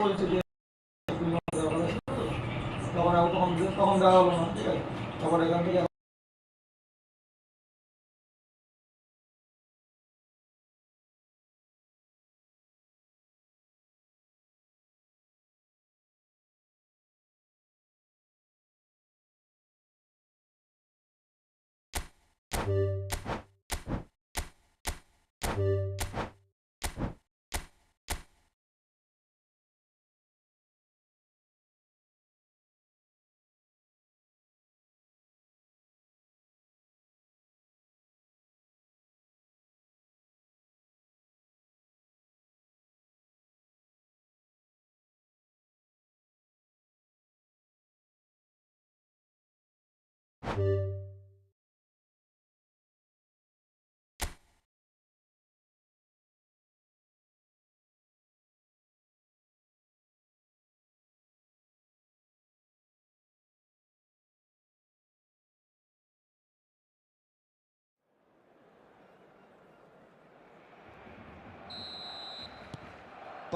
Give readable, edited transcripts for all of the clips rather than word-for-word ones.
বলছে যে তখন তখন দেওয়া হলো না, ঠিক আছে। তারপর এখান থেকে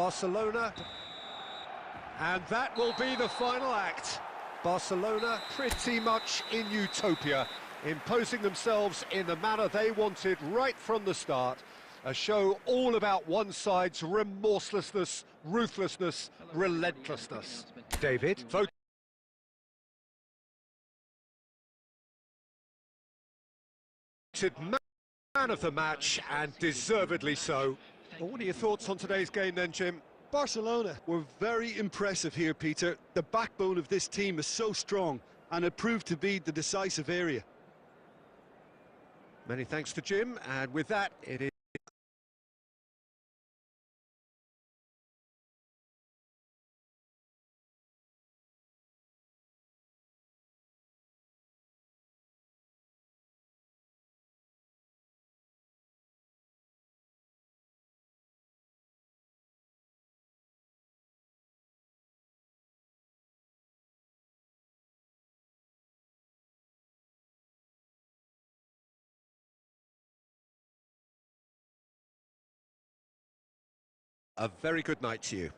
Barcelona, and that will be the final act. Barcelona pretty much in utopia, imposing themselves in the manner they wanted right from the start. A show all about one side's remorselessness, ruthlessness, relentlessness. David, voted man of the match, and deservedly so. Well, what are your thoughts on today's game then, Jim? Barcelona were very impressive here, Peter. The backbone of this team is so strong, and it proved to be the decisive area. Many thanks to Jim, and with that, it is a very good night to you.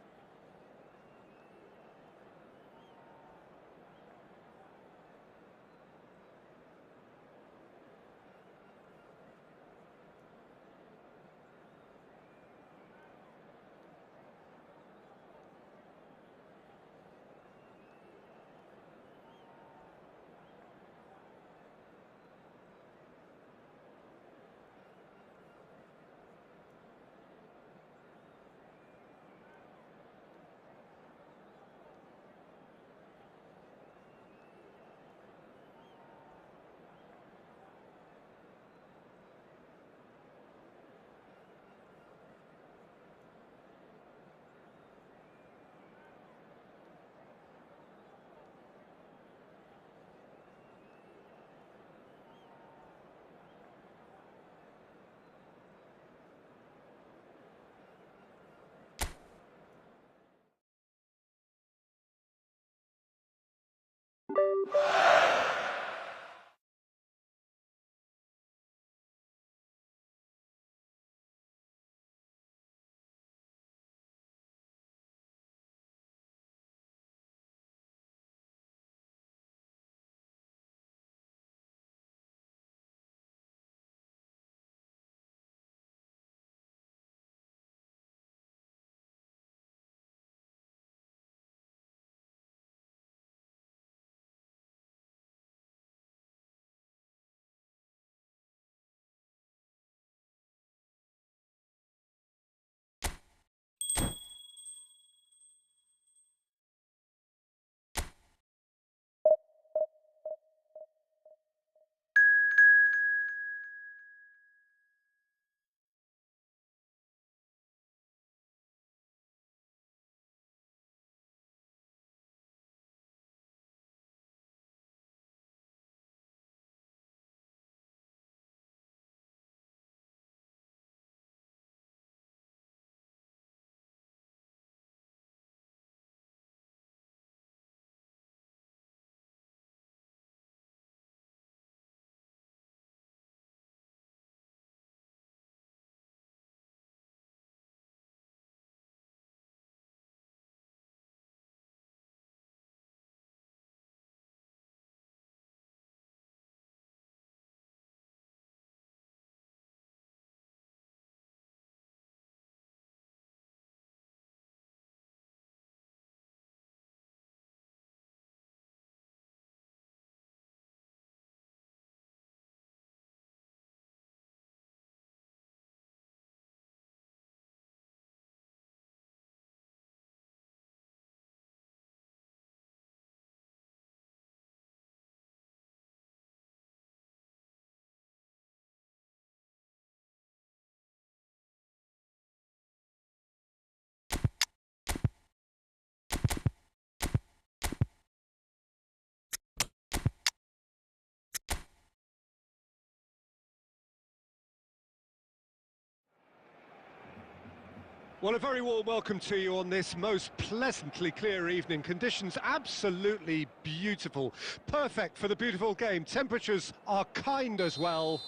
Well, a very warm welcome to you on this most pleasantly clear evening. Conditions absolutely beautiful. Perfect for the beautiful game. Temperatures are kind as well.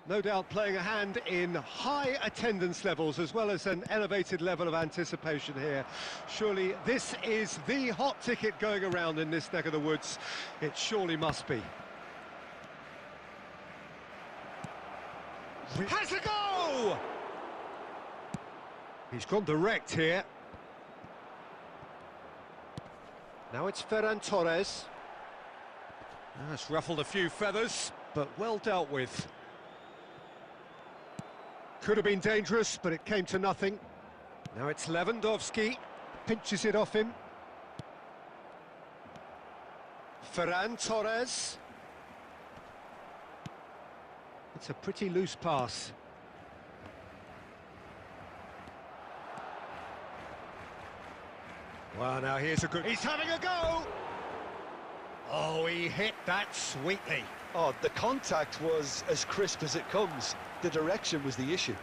No doubt playing a hand in high attendance levels as well as an elevated level of anticipation here. Surely this is the hot ticket going around in this neck of the woods. It surely must be. Has a go! He's gone direct here. Now it's Ferran Torres. That's ruffled a few feathers, but well dealt with. Could have been dangerous, but it came to nothing. Now it's Lewandowski. Pinches it off him. Ferran Torres. It's a pretty loose pass. Well, now here's a good... He's having a go! Oh, he hit that sweetly. Oh, the contact was as crisp as it comes. The direction was the issue.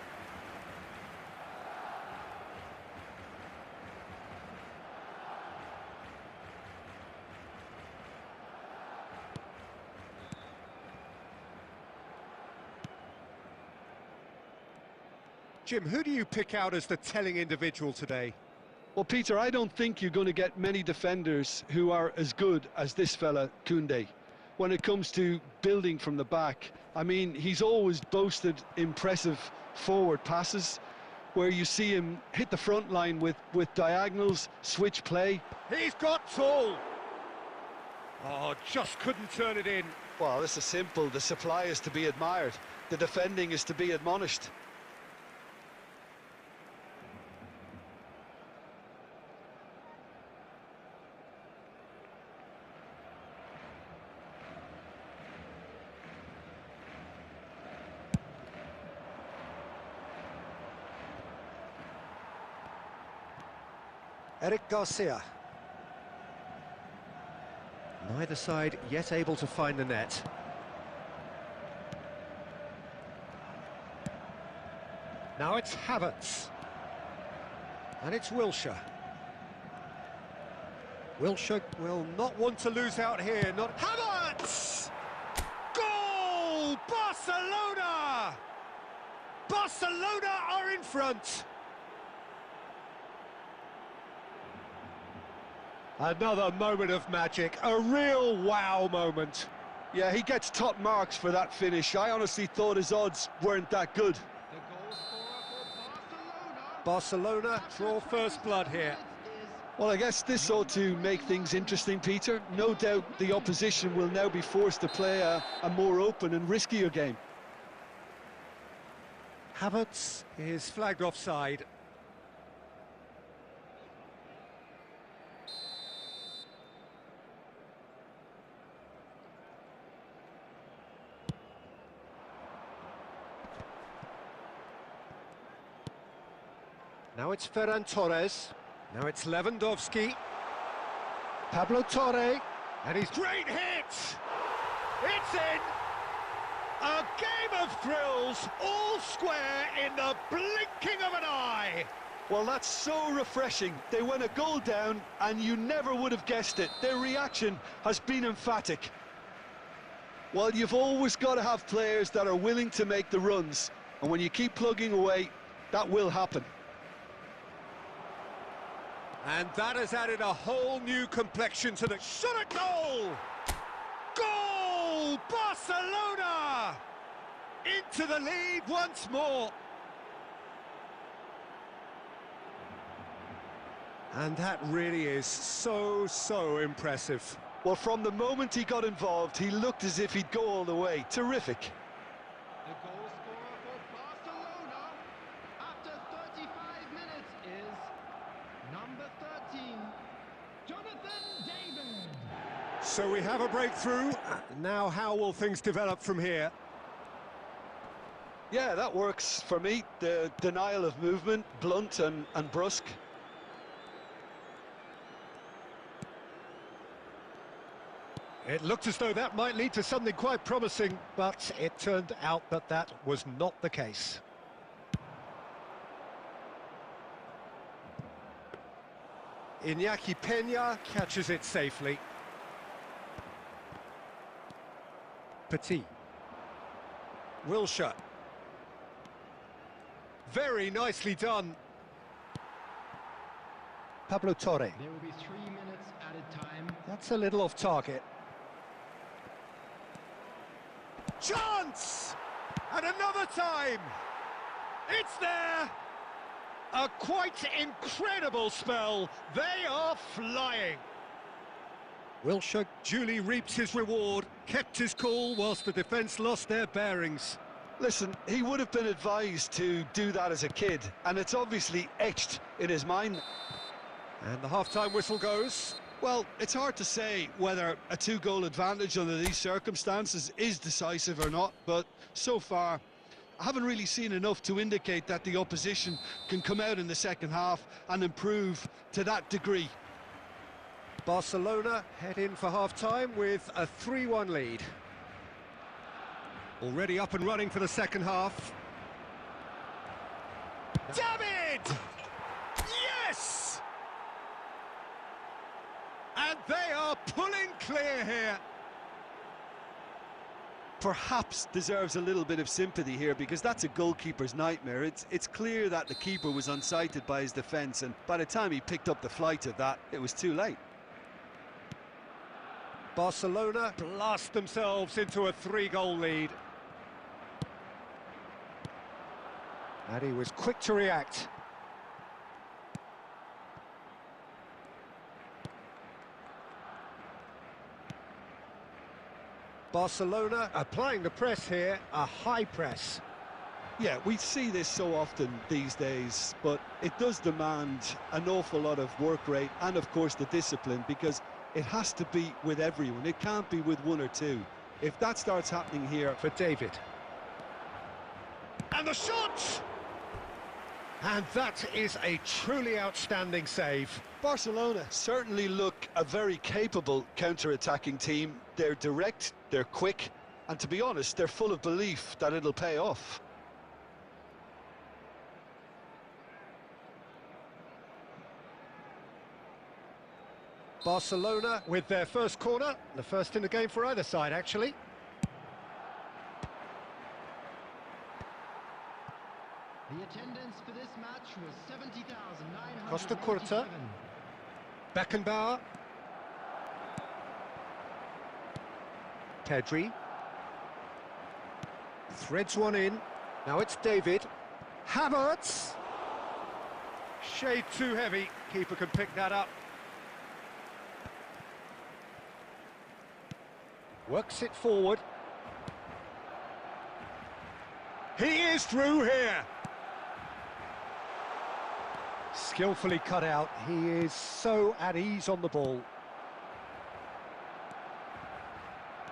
Jim, who do you pick out as the telling individual today? Well, Peter, I don't think you're going to get many defenders who are as good as this fella, Koundé. When it comes to building from the back, I mean, he's always boasted impressive forward passes where you see him hit the front line with diagonals, switch play. He's got tall! Oh, just couldn't turn it in. Well, this is simple. The supply is to be admired. The defending is to be admonished. Eric Garcia. Neither side yet able to find the net. Now it's Havertz. And it's Wilshere. Wilshere will not want to lose out here. Not Havertz! Goal! Barcelona! Barcelona are in front. Another moment of magic, a real wow moment. Yeah, he gets top marks for that finish. I honestly thought his odds weren't that good. The goal scorer for Barcelona. Barcelona draw first blood here. Well, I guess this ought to make things interesting, Peter. No doubt the opposition will now be forced to play a more open and riskier game. Havertz is flagged offside. Now it's Ferran Torres. Now it's Lewandowski. Pablo Torre. And he's great hit! It's in! A game of thrills, all square in the blinking of an eye! Well, that's so refreshing. They went a goal down and you never would have guessed it. Their reaction has been emphatic. Well, you've always got to have players that are willing to make the runs. And when you keep plugging away, that will happen. And that has added a whole new complexion to the shot at goal! Goal! Barcelona! Into the lead once more. And that really is so impressive. Well, from the moment he got involved, he looked as if he'd go all the way. Terrific. The goal scorer for Barcelona after 35 minutes is number 13, Jonathan David. So we have a breakthrough. Now how will things develop from here? Yeah, that works for me. The denial of movement, blunt and brusque. It looked as though that might lead to something quite promising, but it turned out that that was not the case. Iñaki Peña catches it safely. Petit. Wilshere. Very nicely done. Pablo Torre. There will be 3 minutes added time. That's a little off target. Chance! And another time! It's there! A quite incredible spell. They are flying. Wilshere duly reaps his reward, kept his cool whilst the defence lost their bearings. Listen, he would have been advised to do that as a kid, and it's obviously etched in his mind. And the half-time whistle goes. Well, it's hard to say whether a 2-goal advantage under these circumstances is decisive or not, but so far, I haven't really seen enough to indicate that the opposition can come out in the second half and improve to that degree. Barcelona head in for half-time with a 3-1 lead. Already up and running for the second half. David! Yes! And they are pulling clear here. Perhaps deserves a little bit of sympathy here, because that's a goalkeeper's nightmare. It's clear that the keeper was unsighted by his defence, and by the time he picked up the flight of that, it was too late. Barcelona blast themselves into a 3-goal lead. And he was quick to react. Barcelona applying the press here, a high press. Yeah, we see this so often these days, but it does demand an awful lot of work rate and, of course, the discipline, because it has to be with everyone. It can't be with one or two. If that starts happening here... For David. And the shot! And that is a truly outstanding save. Barcelona certainly look a very capable counter-attacking team. They're direct, they're quick, and to be honest, they're full of belief that it'll pay off. Barcelona with their first corner, the first in the game for either side, actually. The attendance for this match was 70,987. Costa Curta. Beckenbauer. Pedri. Threads one in. Now it's David. Havertz. Shade too heavy. Keeper can pick that up. Works it forward. He is through here. Skillfully cut out. He is so at ease on the ball.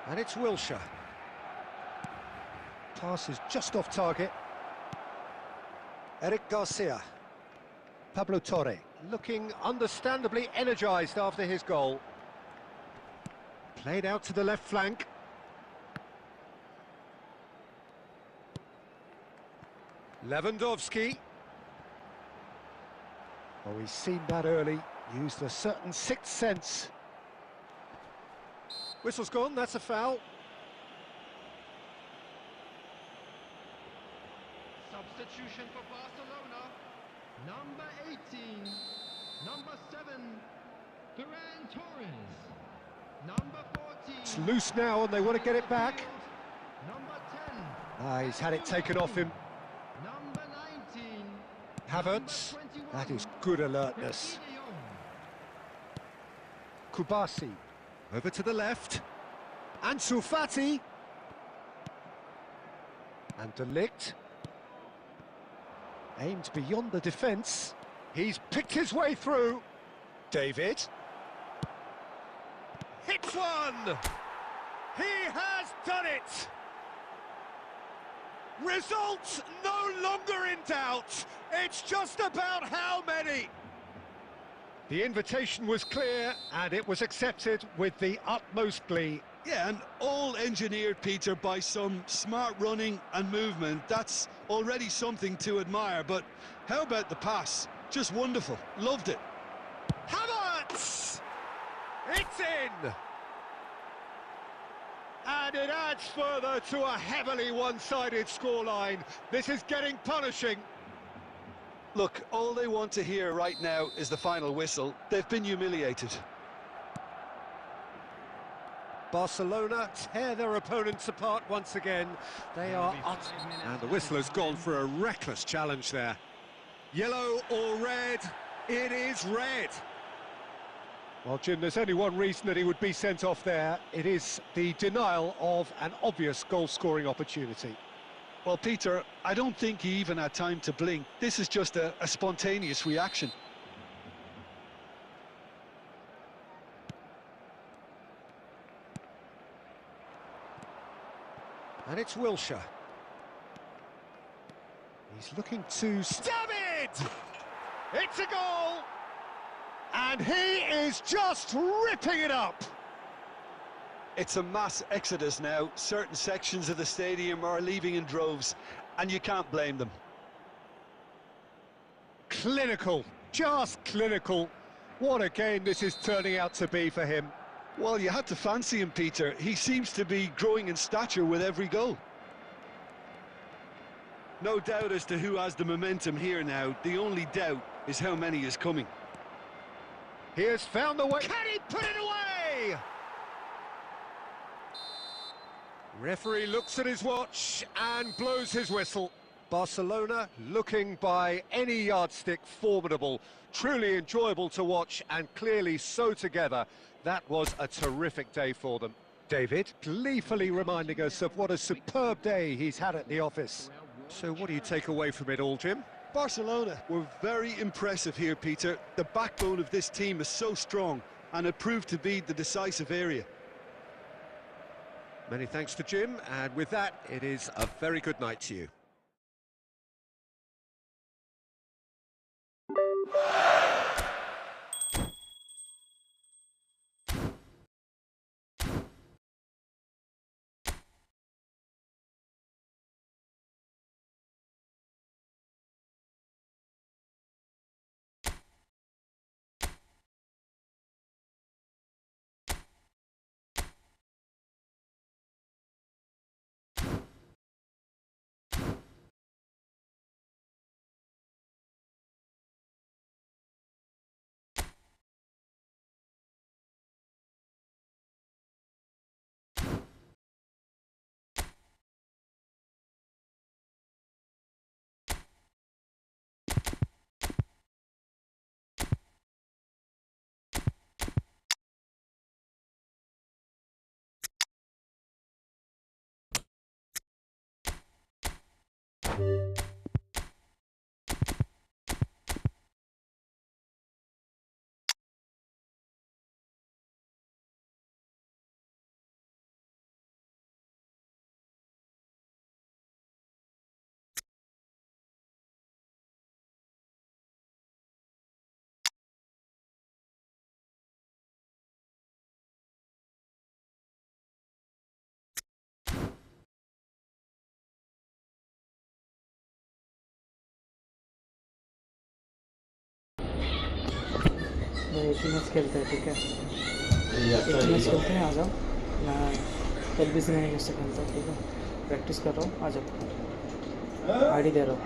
And it's Wilshere. Pass is just off target. Eric Garcia. Pablo Torre. Looking understandably energised after his goal. Played out to the left flank. Lewandowski. Oh, he's seen that early. Used a certain sixth sense. Whistle's gone, that's a foul. Substitution for Barcelona. Number 18. Number 7. Ferran Torres. Number 14. It's loose now and they want to get it back. Number 10. Ah, he's had it taken off him. Number 19. Havertz. That is good alertness. Kubasi. Over to the left. Ansu Fati. And De Ligt. Aimed beyond the defence. He's picked his way through. David. Hits one! He has done it! Results no longer in doubt. It's just about how many. The invitation was clear and it was accepted with the utmost glee. Yeah, and all engineered, Peter, by some smart running and movement. That's already something to admire, but how about the pass? Just wonderful. Loved it. Havertz! It's in! And it adds further to a heavily one-sided scoreline. This is getting punishing. Look, all they want to hear right now is the final whistle. They've been humiliated. Barcelona tear their opponents apart once again. They are and the whistle has gone for a reckless challenge there. Yellow or red? It is red. Well, Jim, there's only one reason that he would be sent off there. It is the denial of an obvious goal-scoring opportunity. Well, Peter, I don't think he even had time to blink. This is just a spontaneous reaction. And it's Wilshere. He's looking to stab it! It's a goal! And he is just ripping it up! It's a mass exodus now. Certain sections of the stadium are leaving in droves, and you can't blame them. Clinical, just clinical. What a game this is turning out to be for him. Well, you had to fancy him, Peter. He seems to be growing in stature with every goal. No doubt as to who has the momentum here now. The only doubt is how many is coming. He has found the way. Can he put it away? Referee looks at his watch and blows his whistle. Barcelona looking by any yardstick formidable, truly enjoyable to watch and clearly so together. That was a terrific day for them. David, gleefully reminding us of what a superb day he's had at the office. So what do you take away from it all, Jim? Barcelona were very impressive here, Peter. The backbone of this team is so strong, and it proved to be the decisive area. Many thanks to Jim, and with that, it is a very good night to you. एक ही match खेलते हैं, ठीक है? एक ही match खेलते हैं, आ जाओ। मैं एलबीसी में से खेलता हूँ, ठीक है? प्रैक्टिस कर रहा हूँ, आ जाओ। आईडी दे रहा हूँ।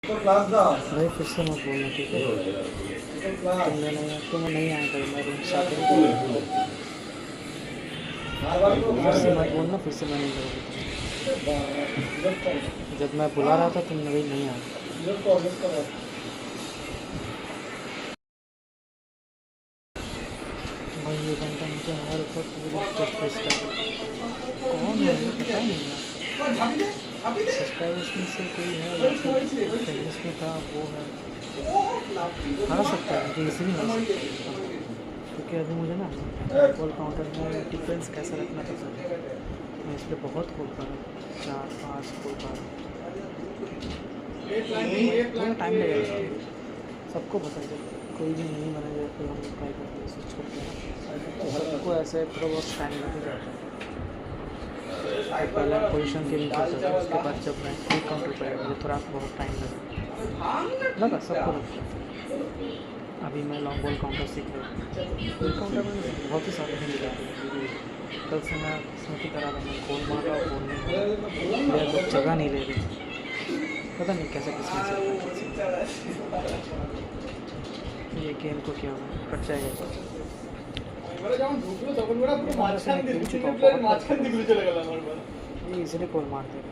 तो क्लास दा भाई फिर से मत बोलना, ठीक है? तो क्लास तुम्हें नहीं आएगा, मैं रूम स्टार्टिंग बार को फिर से मत बोलना, फिर से मैं नहीं करूँगा। जब मैं बुला रहा था तुम नहीं आया। भाई ये बंदा मुझे हर वक्त फेस कर रहा है। कौन है मुझे पता नहीं है। सब्सक्राइबर्स में से कोई है या फिर पहले में था वो है, हरा सकता है मुझे, इजीली हरा सकता है। क्योंकि अभी मुझे ना बॉल काउंटर में डिफरेंस कैसा रखना पसंद है। मैं इस पर बहुत खोल पा रहा हूँ, 4-5 खोल पा रहा हूँ। थोड़ा टाइम लगेगा, सबको पसंद है। कोई भी नहीं बना जाए फिर हम ट्राई करते हैं, स्विच करते हैं। तो सबको ऐसे थोड़ा बहुत टाइम लग जाता है। पहले पोजीशन गेमिंग करता था, उसके बाद जब मैं क्विक काउंटर पर आया मुझे थोड़ा बहुत टाइम लगा सबको लगता। अभी मैं लॉन्ग बॉल काउंटर सीख रहा हूँ। क्विक काउंटर में बहुत ही सारे हिंट जाते हैं। कल से मैं स्मृति करा रहा हूँ, गोल मार रहा हूँ, गोल नहीं मेरे लोग जगह नहीं ले रही, पता नहीं कैसे किस्मत से। ये गेम को क्या हुआ, कट जाएगा। ये इजीली गोल मार देगा।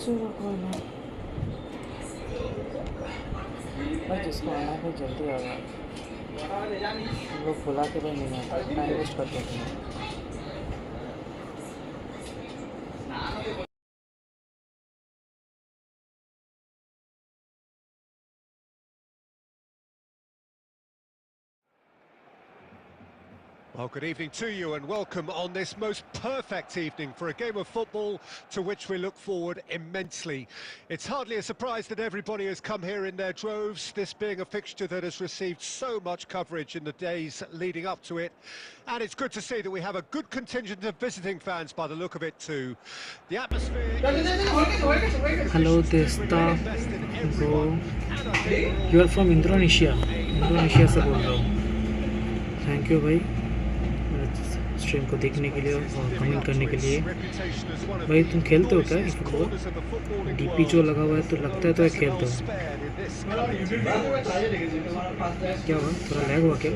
चलो कोई ना, जिसको आना है जल्दी आ रहा है। लोग बुला के भाई नहीं आता, टाइम वेस्ट कर देते हैं। Well, good evening to you and welcome on this most perfect evening for a game of football to which we look forward immensely. It's hardly a surprise that everybody has come here in their droves, this being a fixture that has received so much coverage in the days leading up to it. And it's good to see that we have a good contingent of visiting fans by the look of it too. The atmosphere... Hello, Desta bro. You are from Indonesia. Indonesia से बोल रहा हूँ। Thank you भाई stream को देखने के लिए और कमेंट करने के लिए। भाई तुम खेलते हो क्या फुटबॉल? डीपी जो लगा हुआ है तो लगता है तो खेलते हो क्या हुआ? थोड़ा लैग हुआ क्या?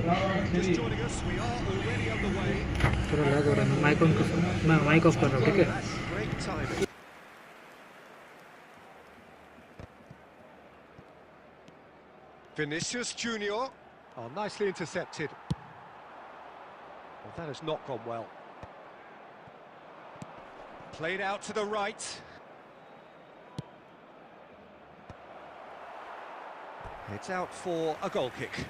थोड़ा लैग हो रहा है। माइक ऑन कर, मैं माइक ऑफ कर रहा हूँ, ठीक है? Vinicius Junior. Oh, nicely intercepted. Well, that has not gone well. Played out to the right. It's out for a goal kick.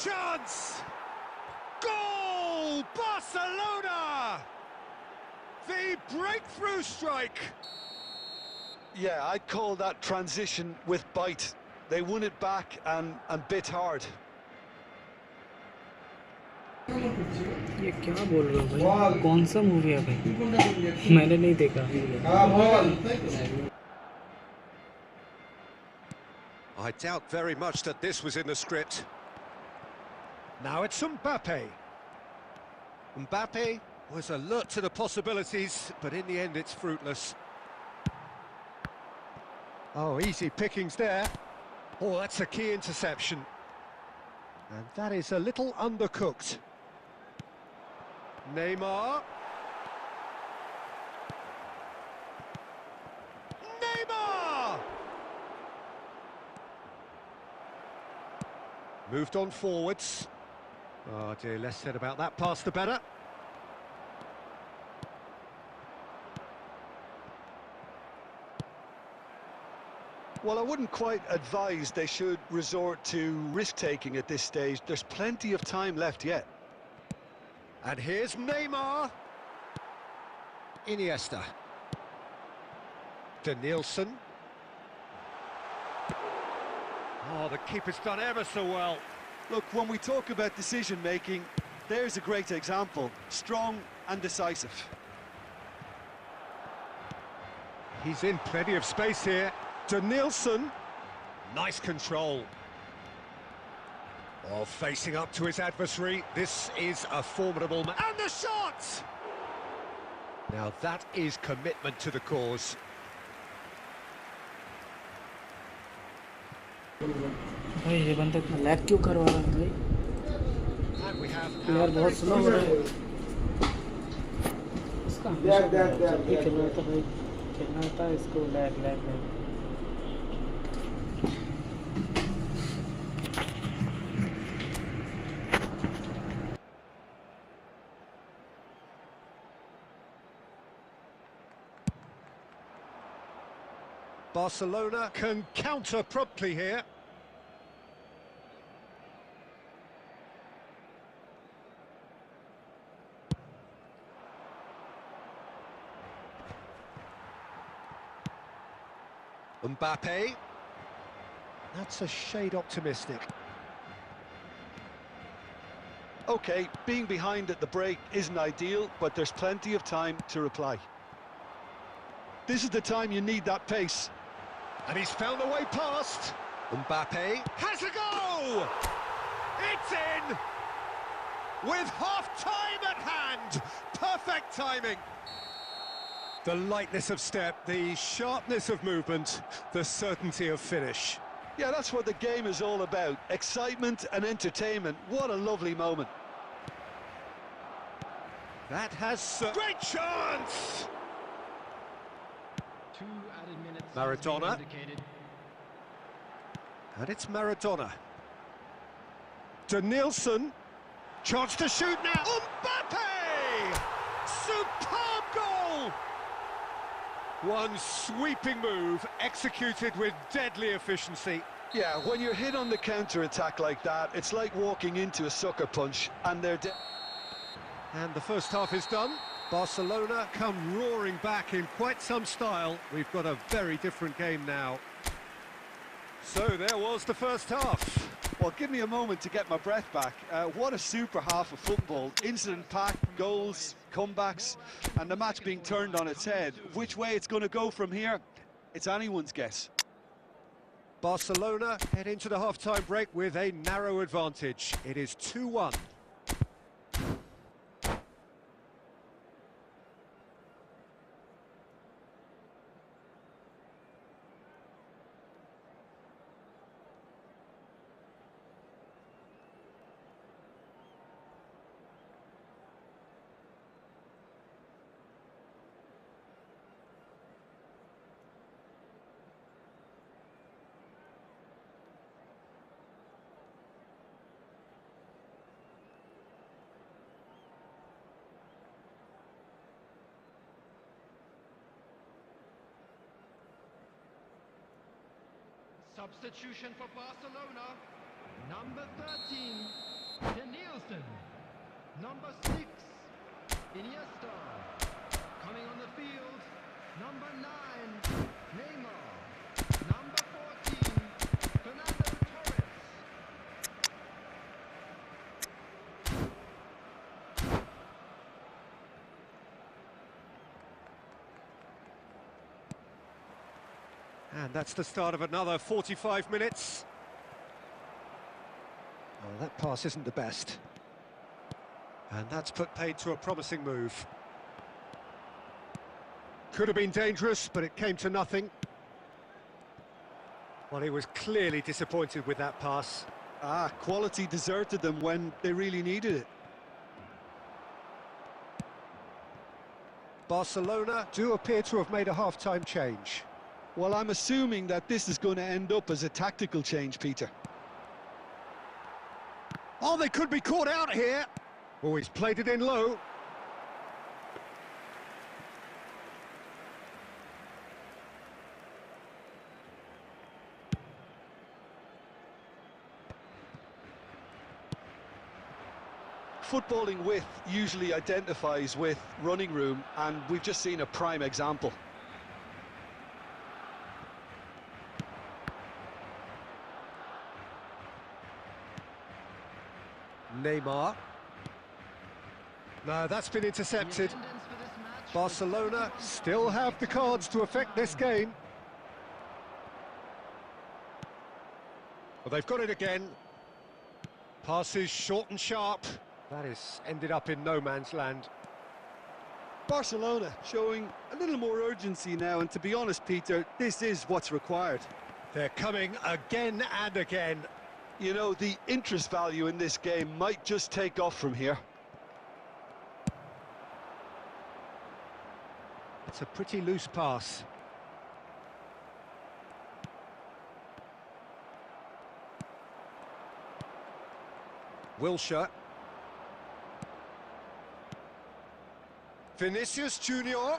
Chance! Goal! Barcelona! The breakthrough strike! Yeah, I'd call that transition with bite. They won it back and bit hard. ये क्या बोल रहे हो भाई? कौन सा movie है भाई? मैंने नहीं देखा। I doubt very much that this was in the script. Now it's Mbappe. Mbappe was alert to the possibilities, but in the end it's fruitless. Oh, easy pickings there. Oh, that's a key interception. And that is a little undercooked. Neymar. Neymar! Moved on forwards. Oh dear, less said about that pass the better. Well, I wouldn't quite advise they should resort to risk-taking at this stage. There's plenty of time left yet. And here's Neymar. Iniesta. Danielson. Oh, the keeper's done ever so well. Look, when we talk about decision-making, there's a great example. Strong and decisive. He's in plenty of space here. Danielson. Nice control. Oh, facing up to his adversary. This is a formidable man. And the shot! Now that is commitment to the cause. भाई ये बंदा इतना lag क्यों करवा रहा है भाई? And we have player बहुत स्लो हो रहा है। इसका जब भी खेल रहा था भाई, खेलना था इसको lag lag lag. Barcelona can counter promptly here. Mbappe. That's a shade optimistic. OK, being behind at the break isn't ideal, but there's plenty of time to reply. This is the time you need that pace. And he's found the way past. Mbappe has a go! It's in! With half-time at hand! Perfect timing! The lightness of step, the sharpness of movement, the certainty of finish. Yeah, that's what the game is all about. Excitement and entertainment. What a lovely moment. That has... great chance! 2 added minutes. Maradona. Indicated. And it's Maradona. Danielson. Chance to shoot now. Mbappe! Superb goal! One sweeping move, executed with deadly efficiency. Yeah, when you're hit on the counter-attack like that, it's like walking into a sucker punch, and they're dead. And the first half is done. Barcelona come roaring back in quite some style. We've got a very different game now. So there was the first half. Well, give me a moment to get my breath back. What a super half of football. Incident-packed, goals, comebacks, and the match being turned on its head. Which way it's going to go from here, it's anyone's guess. Barcelona head into the half-time break with a narrow advantage. It is 2-1. Substitution for Barcelona. Number 13, Danielson. Number 6, Iniesta. Coming on the field, number 9, Neymar. Number 14, Fernando Torres. And that's the start of another 45 minutes. Oh, that pass isn't the best. And that's put paid to a promising move. Could have been dangerous, but it came to nothing. Well, he was clearly disappointed with that pass. Quality deserted them when they really needed it. Barcelona do appear to have made a half-time change. Well, I'm assuming that this is going to end up as a tactical change, Peter. Oh, they could be caught out here. Oh, he's played it in low. footballing width usually identifies with running room, and we've just seen a prime example. Neymar. No, that's been intercepted. Barcelona still have the cards to affect this game. Well, they've got it again. Passes short and sharp. That has ended up in no man's land. Barcelona showing a little more urgency now, and to be honest, Peter, this is what's required. They're coming again and again. You know, the interest value in this game might just take off from here. It's a pretty loose pass. Wilshere. Vinicius Junior.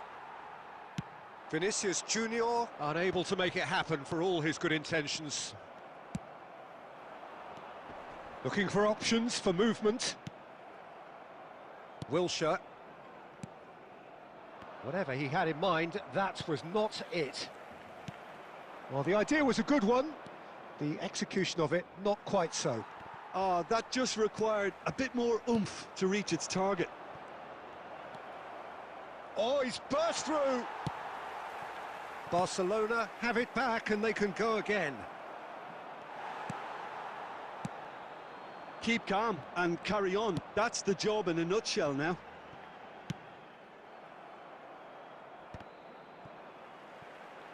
Vinicius Junior unable to make it happen for all his good intentions. Looking for options for movement. Wilshere. Whatever he had in mind, that was not it. Well, the idea was a good one. The execution of it, not quite so. Oh, that just required a bit more oomph to reach its target. Oh, he's burst through! Barcelona have it back and they can go again. Keep calm and carry on. That's the job in a nutshell now.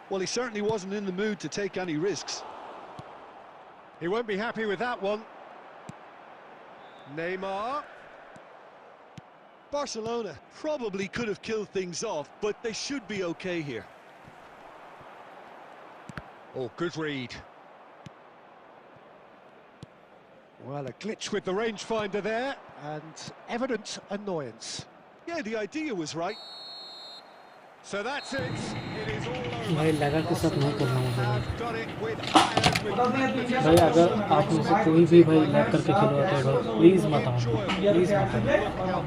Well, he certainly wasn't in the mood to take any risks. He won't be happy with that one. Neymar. Barcelona probably could have killed things off, but they should be okay here. Oh, good read. Well, a glitch with the rangefinder there, and evident annoyance. Yeah, the idea was right. So that's it. It is all over. भाई लगा के साथ नहीं करना मुझे Have done it with iron. भाई अगर आप में से कोई भी भाई लैग करके खिलवाते हो प्लीज़ मत आओ, प्लीज़ मत आओ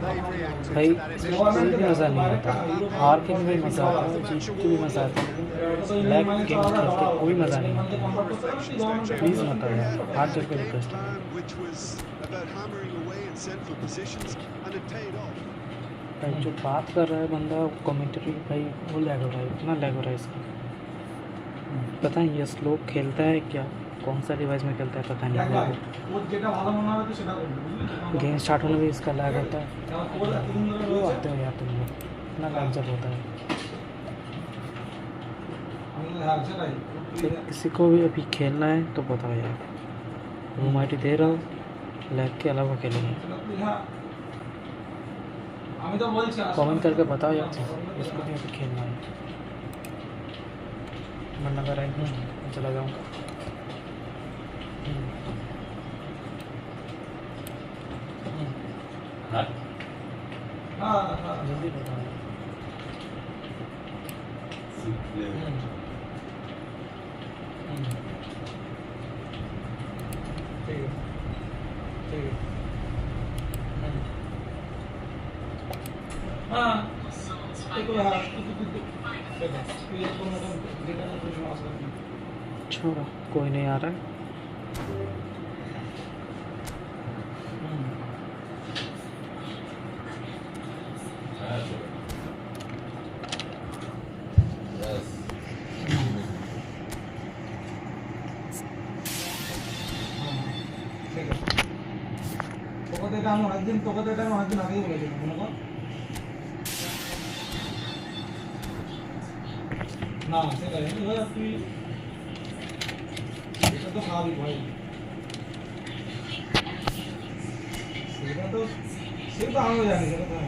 भाई। इसमें कोई भी मज़ा नहीं आता, हार के भी मज़ा आता है, जीत के भी मज़ा आता है, लेकिन लैग गेम करके कोई मज़ा नहीं आता। प्लीज़ मत आओ यार, हार करके रिक्वेस्ट है। भाई जो बात कर रहा है बंदा कमेंट्री, भाई वो लैग हो रहा है, इतना लैग हो रहा है इसका। पता नहीं ये स्लो खेलता है क्या, कौन सा डिवाइस में खेलता है पता नहीं। गेम स्टार्ट होने में इसका लैग होता है। क्यों आते हो यार तुम लोग, इतना लैग जब होता है। किसी को भी अभी खेलना है तो बताओ यार, रूम आईडी दे रहा हूँ, लैग के अलावा खेलेंगे। कमेंट करके बताओ यार इसको भी अभी खेलना है, वरना अगर आएंगे मैं चला जाऊँगा। जल्दी बताओ। ठीक है। छोड़ो, कोई नहीं आ रहा है। না সেটাই এবার তুই এটা তো স্বাভাবিক ভাই, সেটা তো আমি জানি সেটা।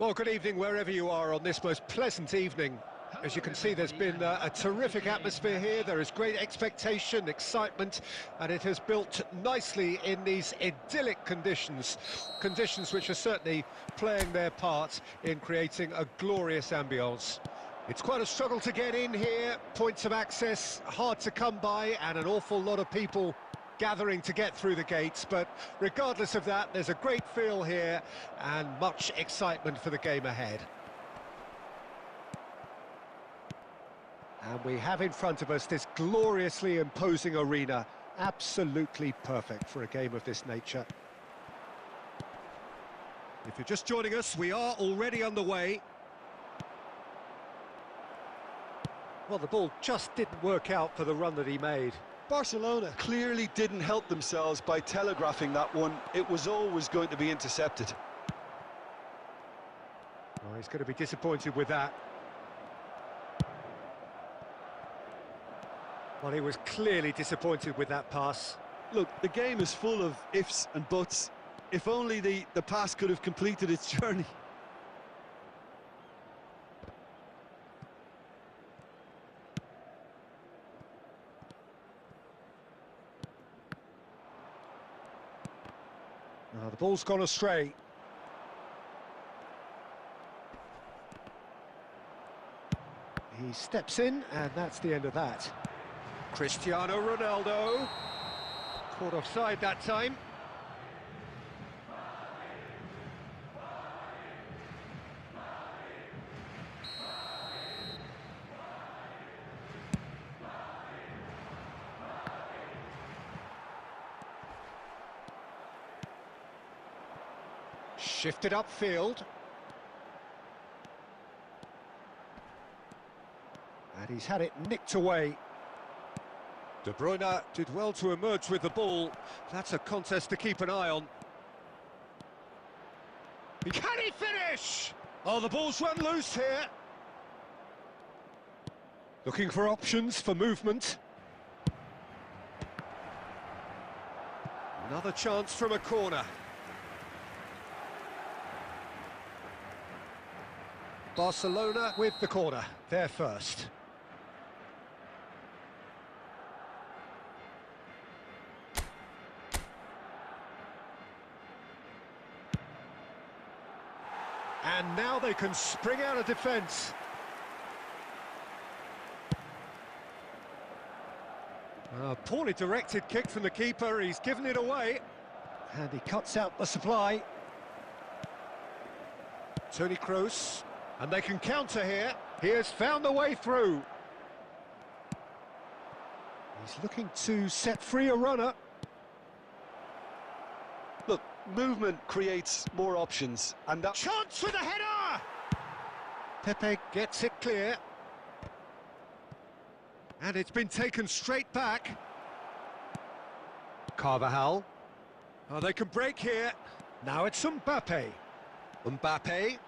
Well, good evening wherever you are on this most pleasant evening. As you can see, there's been a terrific atmosphere here. There is great expectation, excitement, and it has built nicely in these idyllic conditions. Conditions which are certainly playing their part in creating a glorious ambience. It's quite a struggle to get in here, points of access hard to come by, and an awful lot of people gathering to get through the gates, but regardless of that, there's a great feel here and much excitement for the game ahead. And we have in front of us this gloriously imposing arena, absolutely perfect for a game of this nature. If you're just joining us, we are already underway. Well, the ball just didn't work out for the run that he made. Barcelona clearly didn't help themselves by telegraphing that one. It was always going to be intercepted. Well, he's going to be disappointed with that. Well, he was clearly disappointed with that pass. Look, the game is full of ifs and buts. If only the pass could have completed its journey. Now, the ball's gone astray. He steps in, and that's the end of that. Cristiano Ronaldo. Caught offside that time. Shifted upfield. And he's had it nicked away. De Bruyne did well to emerge with the ball. That's a contest to keep an eye on. Can he finish? Oh, the ball's run loose here. Looking for options for movement. Another chance from a corner. Barcelona with the corner, they're first. And now they can spring out of defence. A poorly directed kick from the keeper, he's given it away. And he cuts out the supply. Toni Kroos. And they can counter here. He has found a way through. He's looking to set free a runner. Look, movement creates more options, and that... Chance with a header! Pepe gets it clear. And it's been taken straight back. Carvajal. Oh, they can break here. Now it's Mbappe. Mbappe.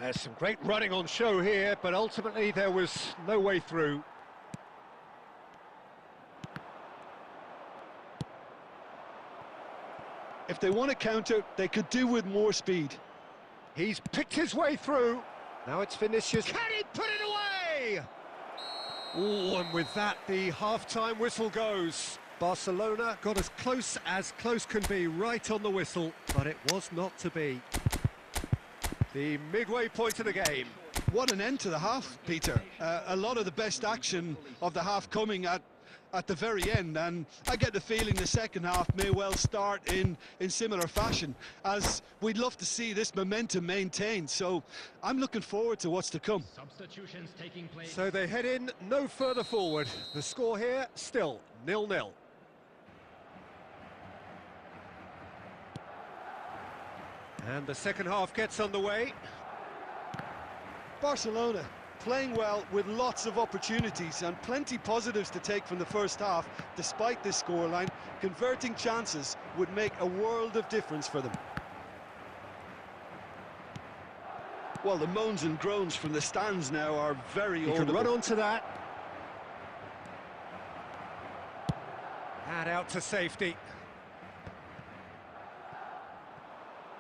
There's some great running on show here, but ultimately there was no way through. If they want to counter, they could do with more speed. He's picked his way through. Now it's Vinicius. Can he put it away? Oh, and with that, the half-time whistle goes. Barcelona got as close can be, right on the whistle, but it was not to be. The midway point of the game. What an end to the half, Peter. A lot of the best action of the half coming at the very end, and I get the feeling the second half may well start in similar fashion, as we'd love to see this momentum maintained. So I'm looking forward to what's to come. Substitutions taking place. So they head in no further forward. The score here still 0-0. And the second half gets underway. Barcelona playing well with lots of opportunities and plenty positives to take from the first half. Despite this scoreline, converting chances would make a world of difference for them. Well, the moans and groans from the stands now are very audible. He can run onto that. And out to safety.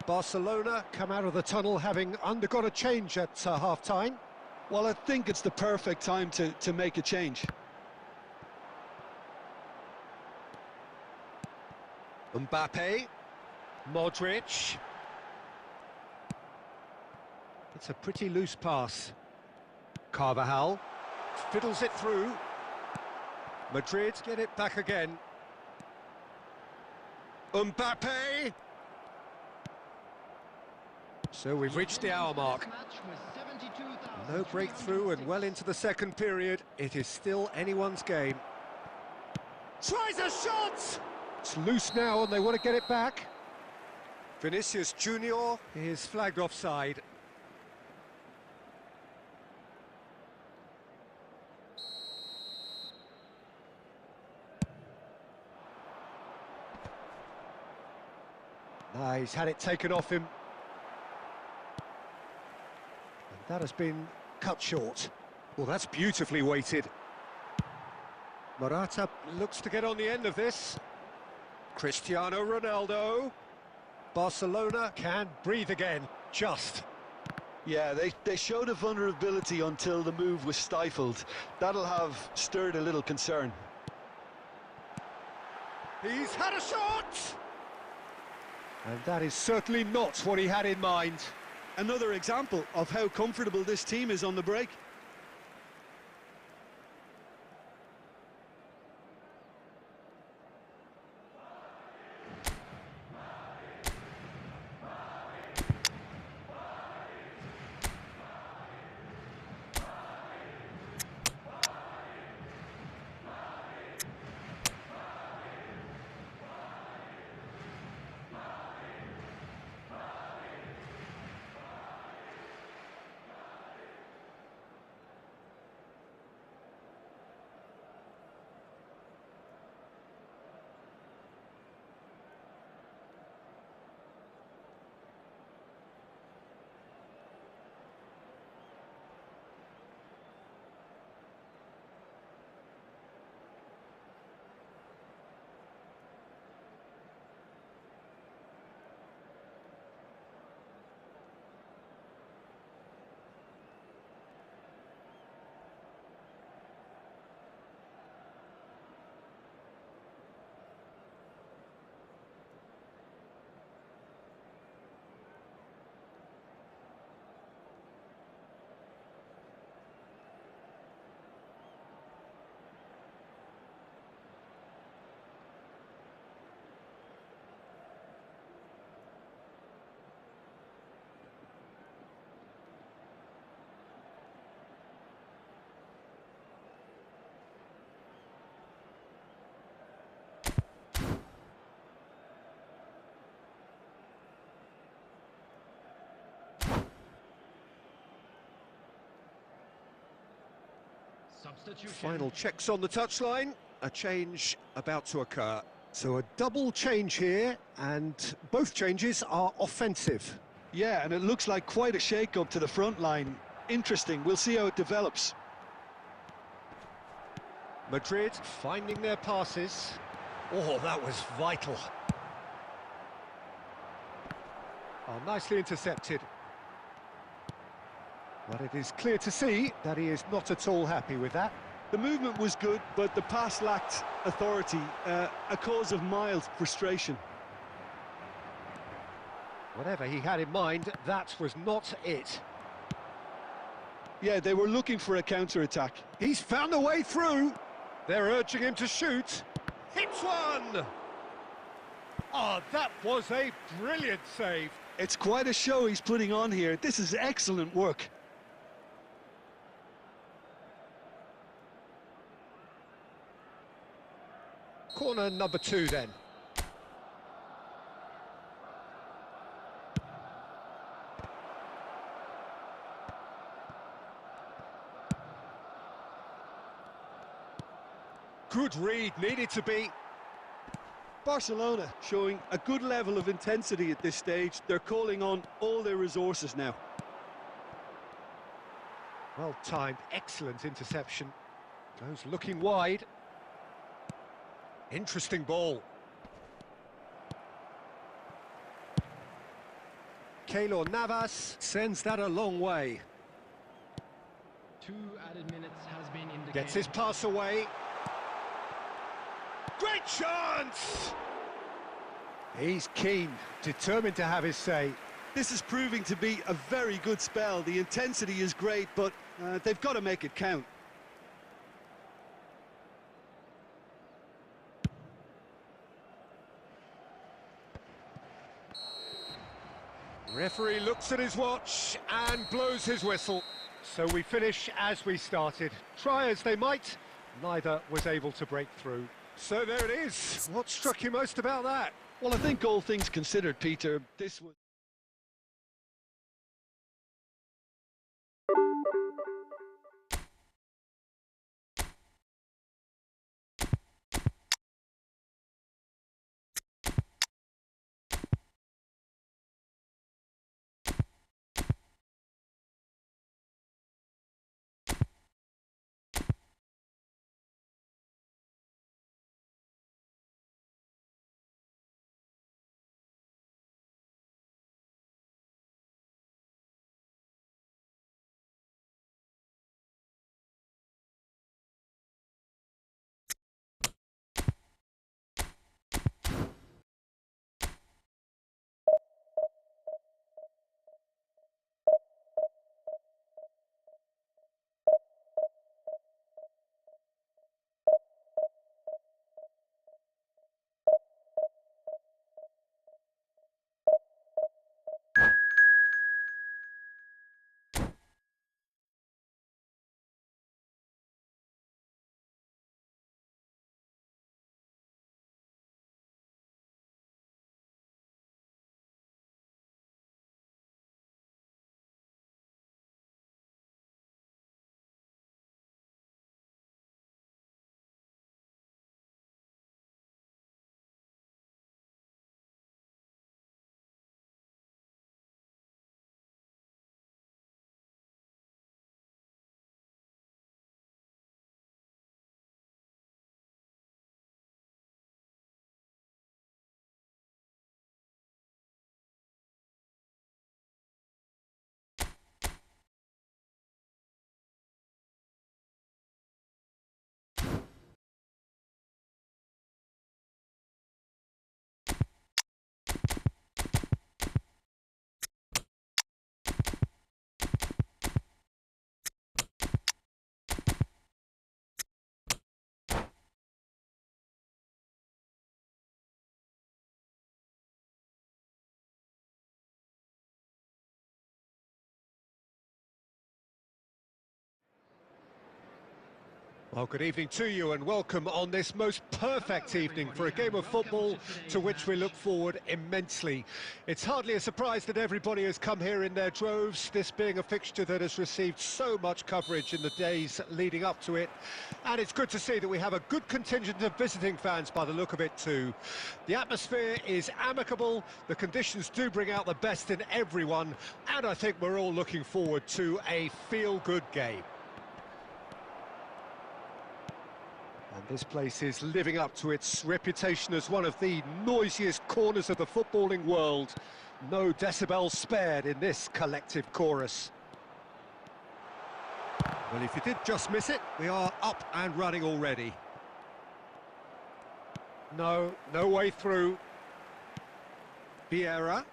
Barcelona come out of the tunnel having undergone a change at half-time. Well, I think it's the perfect time to make a change. Mbappe, Modric. It's a pretty loose pass. Carvajal fiddles it through. Madrid get it back again. Mbappe. So we've reached the hour mark. This match was 72,000. No breakthrough and well into the second period. It is still anyone's game. Tries a shot! It's loose now and they want to get it back. Vinicius Junior is flagged offside. He's had it taken off him. And that has been cut short. Well, that's beautifully weighted. Morata looks to get on the end of this. Cristiano Ronaldo. Barcelona can breathe again, just. Yeah, they showed a vulnerability until the move was stifled. That'll have stirred a little concern. He's had a shot! And that is certainly not what he had in mind. Another example of how comfortable this team is on the break. Substitution. Final checks on the touchline. A change about to occur. So a double change here, and both changes are offensive. Yeah, and it looks like quite a shake-up to the front line. Interesting, we'll see how it develops. Madrid finding their passes. Oh, that was vital. Oh, nicely intercepted. But it is clear to see that he is not at all happy with that. The movement was good, but the pass lacked authority, a cause of mild frustration. Whatever he had in mind, that was not it. Yeah, they were looking for a counter-attack. He's found a way through. They're urging him to shoot. Hits one! Oh, that was a brilliant save. It's quite a show he's putting on here. This is excellent work. Corner number 2 then. Good read, needed to be. Barcelona showing a good level of intensity at this stage. They're calling on all their resources now. Well timed, excellent interception. Goes looking wide. Interesting ball. Keylor Navas sends that a long way. 2 added minutes has been indicated. Gets his pass away. Great chance! He's keen, determined to have his say. This is proving to be a very good spell. The intensity is great, but they've got to make it count. Referee looks at his watch and blows his whistle. So we finish as we started. Try as they might, neither was able to break through. So there it is. What struck you most about that? Well, I think all things considered, Peter, this was... Well, good evening to you and welcome on this most perfect evening for a game of football to which we look forward immensely. It's hardly a surprise that everybody has come here in their droves, this being a fixture that has received so much coverage in the days leading up to it. And it's good to see that we have a good contingent of visiting fans by the look of it too. The atmosphere is amicable, the conditions do bring out the best in everyone, and I think we're all looking forward to a feel-good game. And this place is living up to its reputation as one of the noisiest corners of the footballing world. No decibels spared in this collective chorus. Well, if you did just miss it, we are up and running already. No way through. Vieira.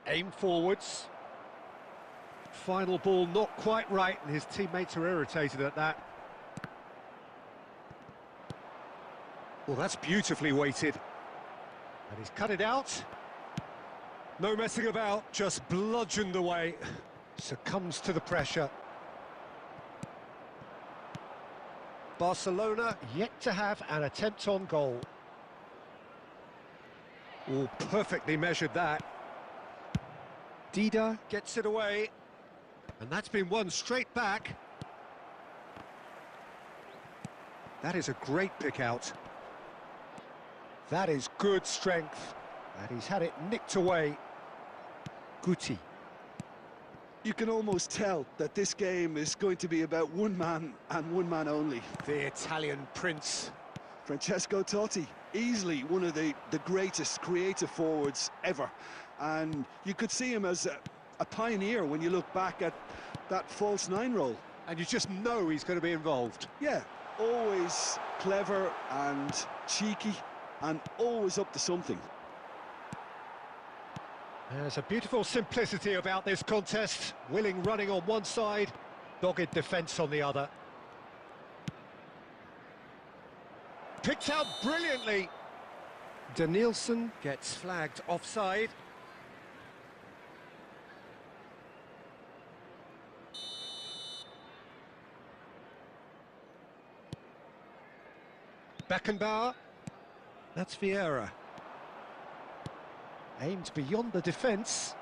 Aim forwards. Final ball not quite right, and his teammates are irritated at that. Well, that's beautifully weighted. And he's cut it out. No messing about, just bludgeoned away. Succumbs to the pressure. Barcelona yet to have an attempt on goal. Oh, perfectly measured that. Dida gets it away. And that's been won straight back. That is a great pick out. That is good strength. And he's had it nicked away. Guti. You can almost tell that this game is going to be about one man and one man only. The Italian prince. Francesco Totti. easily one of the greatest creative forwards ever. And you could see him as a pioneer when you look back at that false nine role. And you just know he's going to be involved. Yeah, always clever and cheeky and always up to something. There's a beautiful simplicity about this contest. Willing running on one side, dogged defence on the other. Picked out brilliantly. Danielson gets flagged offside. Beckenbauer. That's Vieira. Aimed beyond the defence.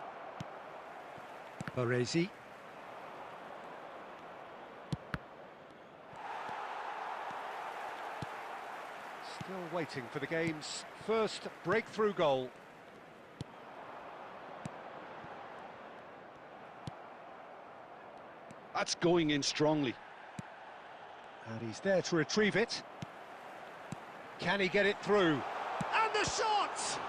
Baresi. Still waiting for the game's first breakthrough goal. That's going in strongly. And he's there to retrieve it. Can he get it through? And the shot!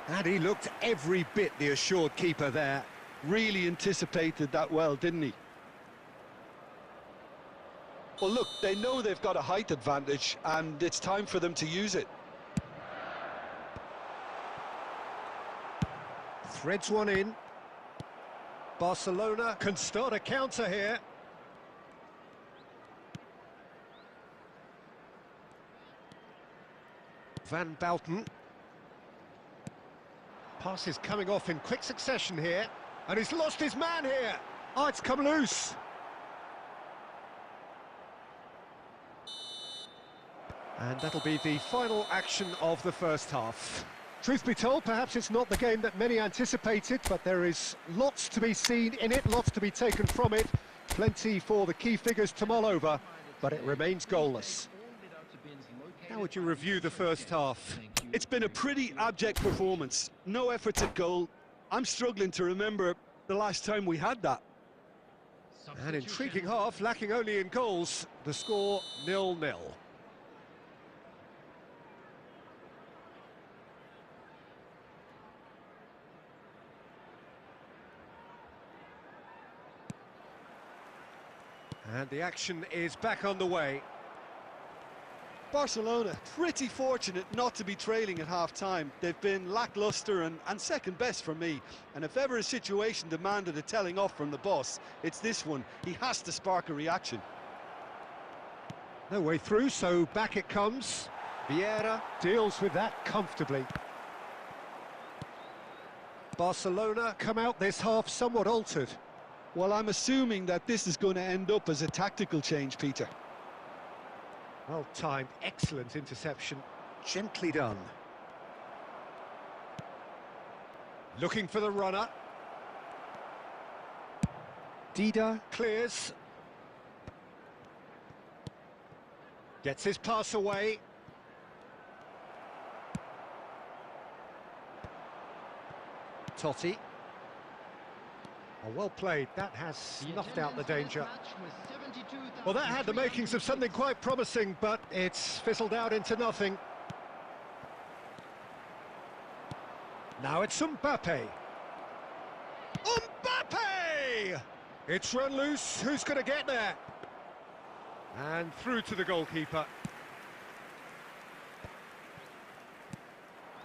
And he looked every bit the assured keeper there. Really anticipated that well, didn't he? Well, look, they know they've got a height advantage, and it's time for them to use it. Threads one in. Barcelona can start a counter here. Van Bouten. Pass is coming off in quick succession here. And he's lost his man here. Oh, it's come loose. And that'll be the final action of the first half. Truth be told, perhaps it's not the game that many anticipated, but there is lots to be seen in it, lots to be taken from it. Plenty for the key figures to mull over, but it remains goalless. How would you review the first half? It's been a pretty abject performance. No efforts at goal. I'm struggling to remember the last time we had that. An intriguing half, lacking only in goals. The score 0-0. And the action is back on the way. Barcelona, pretty fortunate not to be trailing at half-time. They've been lacklustre and second best for me. And if ever a situation demanded a telling off from the boss, it's this one. He has to spark a reaction. No way through, so back it comes. Vieira deals with that comfortably. Barcelona come out this half somewhat altered. Well, I'm assuming that this is going to end up as a tactical change, Peter. Well timed, excellent interception, gently done. Looking for the runner. Dida clears. Gets his pass away. Totti. Oh, well played, that has snuffed out the danger. Well, that had the makings of something quite promising, but it's fizzled out into nothing. Now it's Mbappe. Mbappe! It's run loose, who's going to get there? And through to the goalkeeper.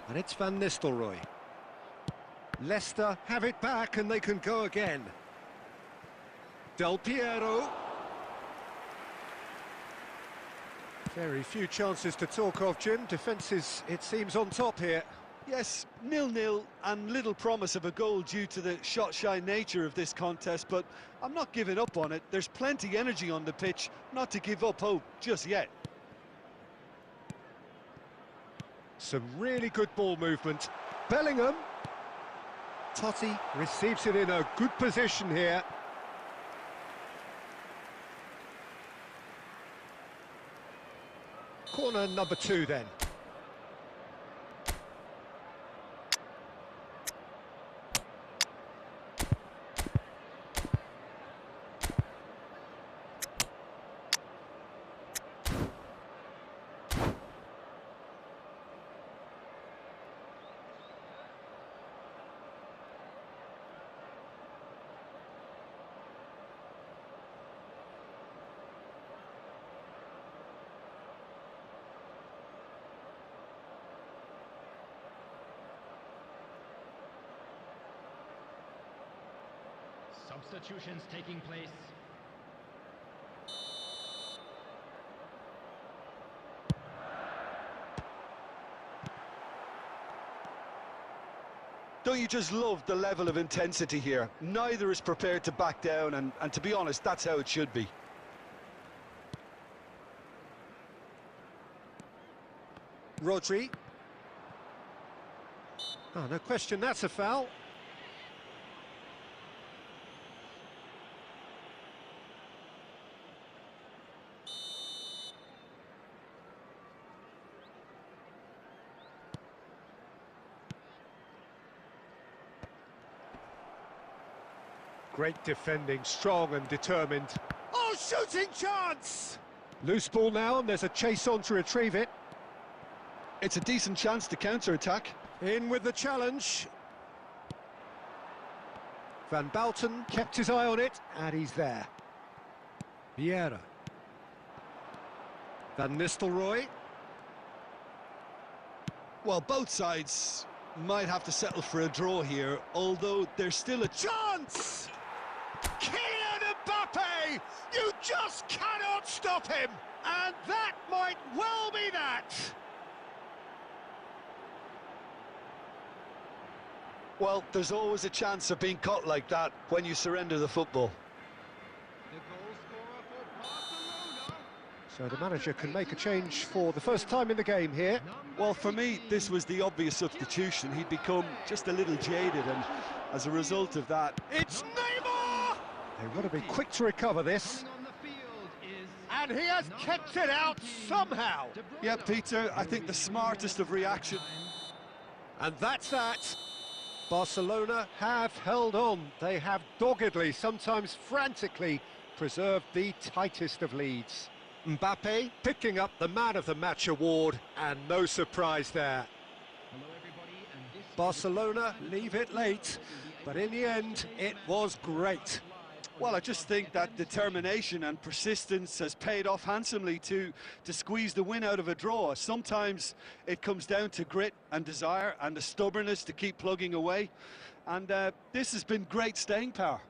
And it's Van Nistelrooy. Leicester have it back and they can go again. Del Piero. Very few chances to talk of, Jim. Defence is, it seems, on top here. Yes, 0-0 and little promise of a goal due to the shot-shy nature of this contest, but I'm not giving up on it. There's plenty energy on the pitch, not to give up hope just yet. Some really good ball movement. Bellingham. Totti receives it in a good position here. Corner number 2 then. Substitutions taking place. Don't you just love the level of intensity here? Neither is prepared to back down, and to be honest, that's how it should be. Rodri. Oh, no question, that's a foul. Great defending, strong and determined. Oh, shooting chance! Loose ball now, and there's a chase on to retrieve it. It's a decent chance to counter-attack. In with the challenge. Van Bouten kept his eye on it, and he's there. Vieira. Van Nistelrooy. Well, both sides might have to settle for a draw here, although there's still a Chance! Kylian Mbappe! You just cannot stop him! And that might well be that! Well, there's always a chance of being caught like that when you surrender the football. The goal scorer for Barcelona. So the manager can make a change for the first time in the game here. Well, for me, this was the obvious substitution. He'd become just a little jaded, and as a result of that... It's Neymar! They want to be quick to recover this. On the field is And he has kept it out somehow. Yeah, Peter, I think the smartest of reaction. And that's that. Barcelona have held on. They have doggedly, sometimes frantically, preserved the tightest of leads. Mbappe picking up the Man of the Match award, and no surprise there. Hello everybody, and this Barcelona leave it late, but in the end, it was great. Well, I just think that determination and persistence has paid off handsomely to squeeze the win out of a draw. Sometimes it comes down to grit and desire and the stubbornness to keep plugging away. And this has been great staying power.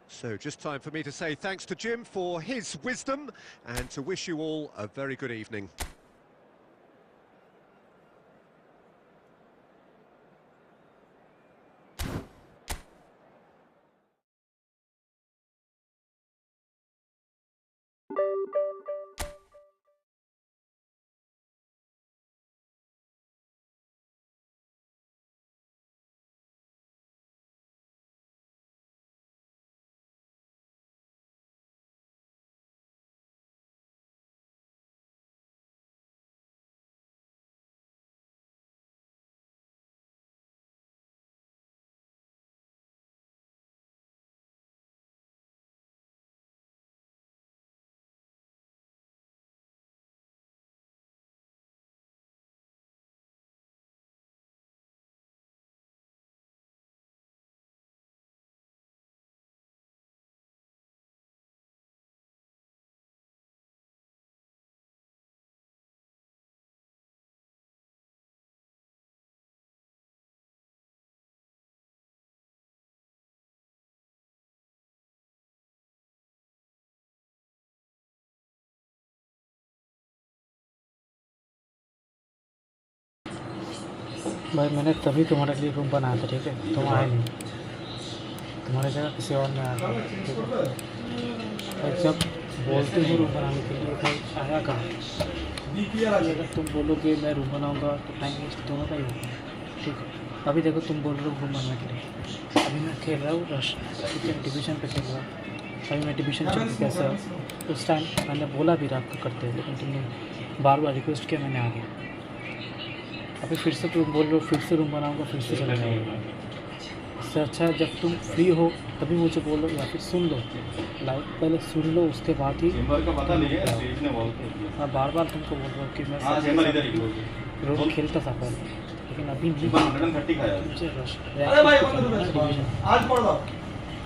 So just time for me to say thanks to Jim for his wisdom and to wish you all a very good evening. भाई मैंने तभी तुम्हारे लिए room बनाया था, ठीक है? तुम आए नहीं, तुम्हारी जगह किसी और ने आया था, ठीक है? और जब बोलते हो रूम बनाने के लिए, भाई आया कहाँ? अगर तुम बोलो कि मैं रूम बनाऊंगा तो टाइम वेस्ट दोनों का ही होगा, ठीक है? अभी देखो तुम बोल रहे हो रूम बनाने के लिए, अभी मैं खेल रहा हूँ रश, ठीक है? डिवीज़न पे खेल रहा हूँ, अभी मैं डिवीज़न चेक कैसे है उस टाइम मैंने बोला भी रात को करते हैं, लेकिन तुमने बार बार रिक्वेस्ट किया, मैंने आ गया। अभी फिर से तुम बोल रहे हो फिर से रूम बनाऊंगा, फिर से चला जाऊंगा। इससे अच्छा है जब तुम फ्री हो तभी मुझे बोलो, या फिर सुन लो, लाइक पहले सुन लो उसके बाद ही। मैं बार बार तुमको बोल रहा हूँ कि मैं रोज खेलता था पहले, लेकिन अभी नहीं मुझे रश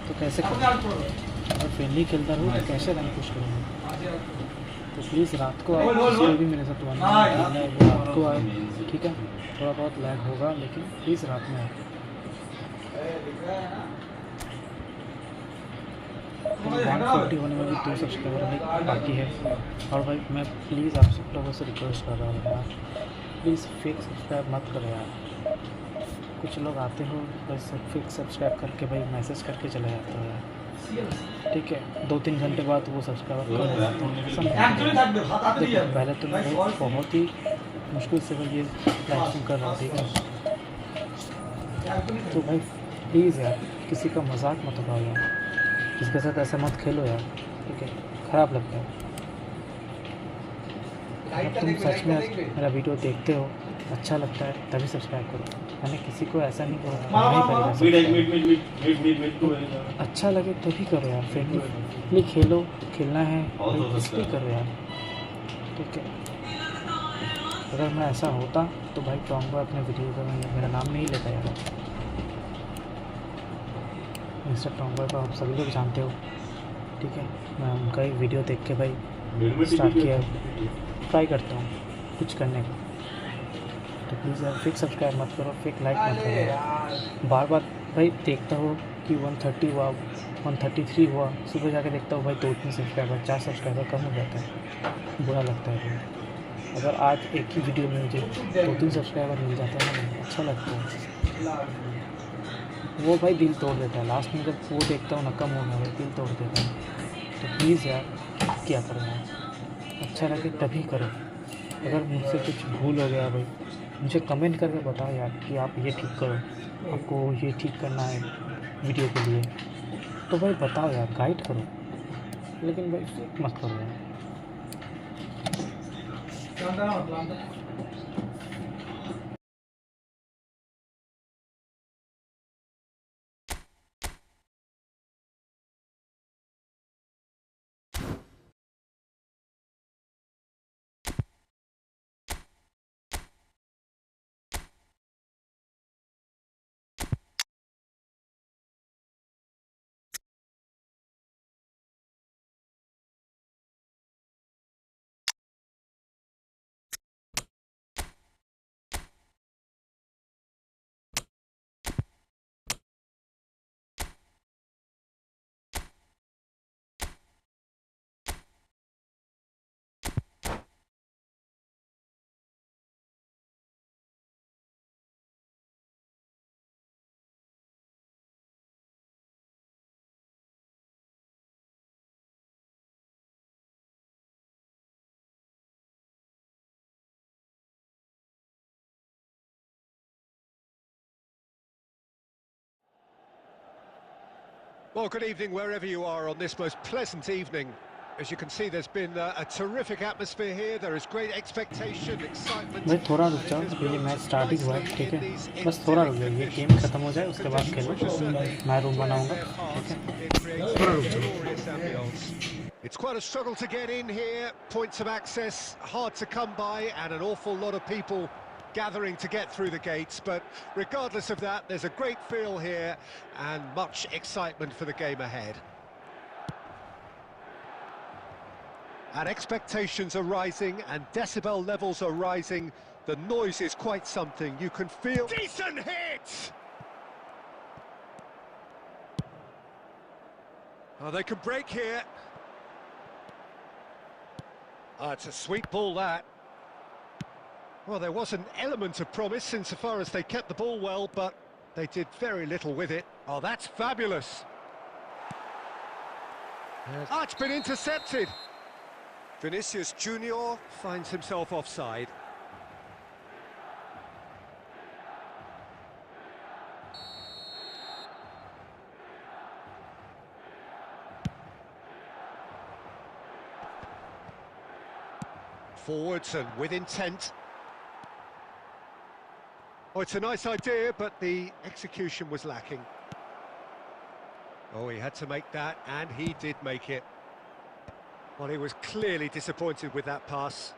तो कैसे अगर फ्रेंडली खेलता रहूँ तो कैसे रैंक पुश करूँगा? तो प्लीज़ रात को आओ, जो भी मेरे साथ वाला है वो रात को आए, ठीक है? थोड़ा बहुत लैग होगा लेकिन प्लीज़ रात में आओ। $150 होने में भी 2 सब्सक्राइबर भाई बाकी है। और भाई मैं प्लीज़ आप सब लोगों से रिक्वेस्ट कर रहा हूँ यार, प्लीज़ फेक सब्सक्राइब मत करो यार। कुछ लोग आते हो बस फेक सब्सक्राइब करके भाई मैसेज करके चले जाते हो यार, ठीक है। 2-3 घंटे बाद वो सब्सक्राइबर कम हो जाते हैं। देखो पहले तो मैं बहुत ही मुश्किल से भाई ये लाइव स्ट्रीम कर रहा हूँ, ठीक है। तो भाई प्लीज़ यार किसी का मजाक मत उड़ाओ यार, किसी के साथ ऐसा मत खेलो यार, ठीक है, ख़राब लगता है। अब तुम सच में मेरा वीडियो देखते हो, अच्छा लगता है तभी सब्सक्राइब करो। मैंने किसी को ऐसा नहीं बोला नहीं करेगा, अच्छा लगे तभी करो यार। फ्रेंडली खेलो, खेलना है इसलिए करो यार, ठीक है। अगर मैं ऐसा होता तो भाई टॉन्गबॉय अपने वीडियो का मेरा नाम नहीं लेता यार। मिस्टर टॉन्गबॉय को आप सभी लोग जानते हो, ठीक है। मैं उनका ही वीडियो देख के भाई स्टार्ट किया, ट्राई करता हूँ कुछ करने का। तो प्लीज़ यार फेक सब्सक्राइब मत करो, फेक लाइक मत करो। बार बार भाई देखता हो कि 130 हुआ, 133 हुआ, सुबह जाके देखता हूँ भाई 2-3 सब्सक्राइबर 4 सब्सक्राइबर कम हो जाता है, बुरा लगता है भाई। अगर आज एक ही वीडियो में मुझे 2-3 सब्सक्राइबर मिल जाता है ना, अच्छा लगता है, वो भाई दिल तोड़ देता है। लास्ट में जब वो देखता हूँ ना कम हो गया, दिल तोड़ देता है। तो प्लीज़ यार क्या करो यार, अच्छा लगे तभी करो। अगर मुझसे कुछ भूल हो गया भाई मुझे कमेंट करके बताओ यार कि आप ये ठीक करो, आपको ये ठीक करना है वीडियो के लिए, तो भाई बताओ यार, गाइड करो, लेकिन भाई फेक मत करो यार। Well, good evening wherever you are on this most pleasant evening. As you can see, there's been a terrific atmosphere here. There is great expectation, excitement. भाई थोड़ा रुक जाओ, ये मैच स्टार्ट ही हुआ है, ठीक है। बस थोड़ा रुक जाओ, ये गेम खत्म हो जाए उसके बाद खेलो। मैं रूम बनाऊंगा, ठीक है। थोड़ा रुक जाओ। It's quite a struggle to get in here. Points of access hard to come by, and an awful lot of people gathering to get through the gates. But regardless of that, there's a great feel here and much excitement for the game ahead. And expectations are rising and decibel levels are rising. The noise is quite something. You can feel... Decent hit! Oh, they can break here. Oh, it's a sweet ball, that. Well, there was an element of promise insofar as they kept the ball well, but they did very little with it. Oh, that's fabulous. Yes. Oh, it's been intercepted. Vinicius Junior finds himself offside. Forwards and with intent. Oh, it's a nice idea, but the execution was lacking. Oh, he had to make that, and he did make it. Well, he was clearly disappointed with that pass.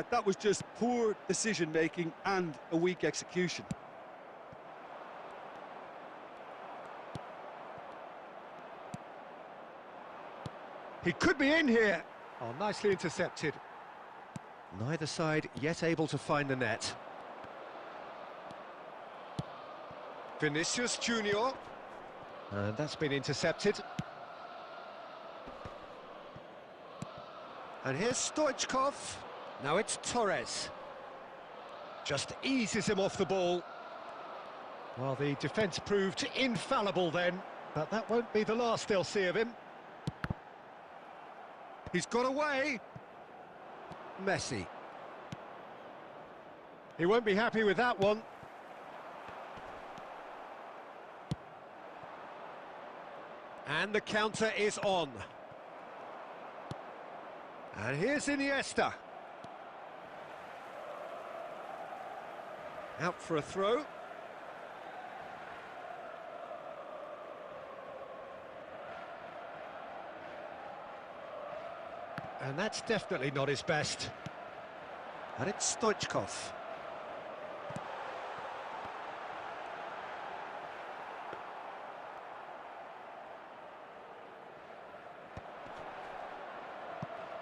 That was just poor decision-making and a weak execution. He could be in here. Oh, nicely intercepted. Neither side yet able to find the net. Vinicius Junior. And that's been intercepted. And here's Stoichkov. Now it's Torres. Just eases him off the ball. Well, the defence proved infallible then, but that won't be the last they'll see of him. He's got away. Messi. He won't be happy with that one. And the counter is on. And here's Iniesta. Out for a throw. And that's definitely not his best. And it's Stoichkov.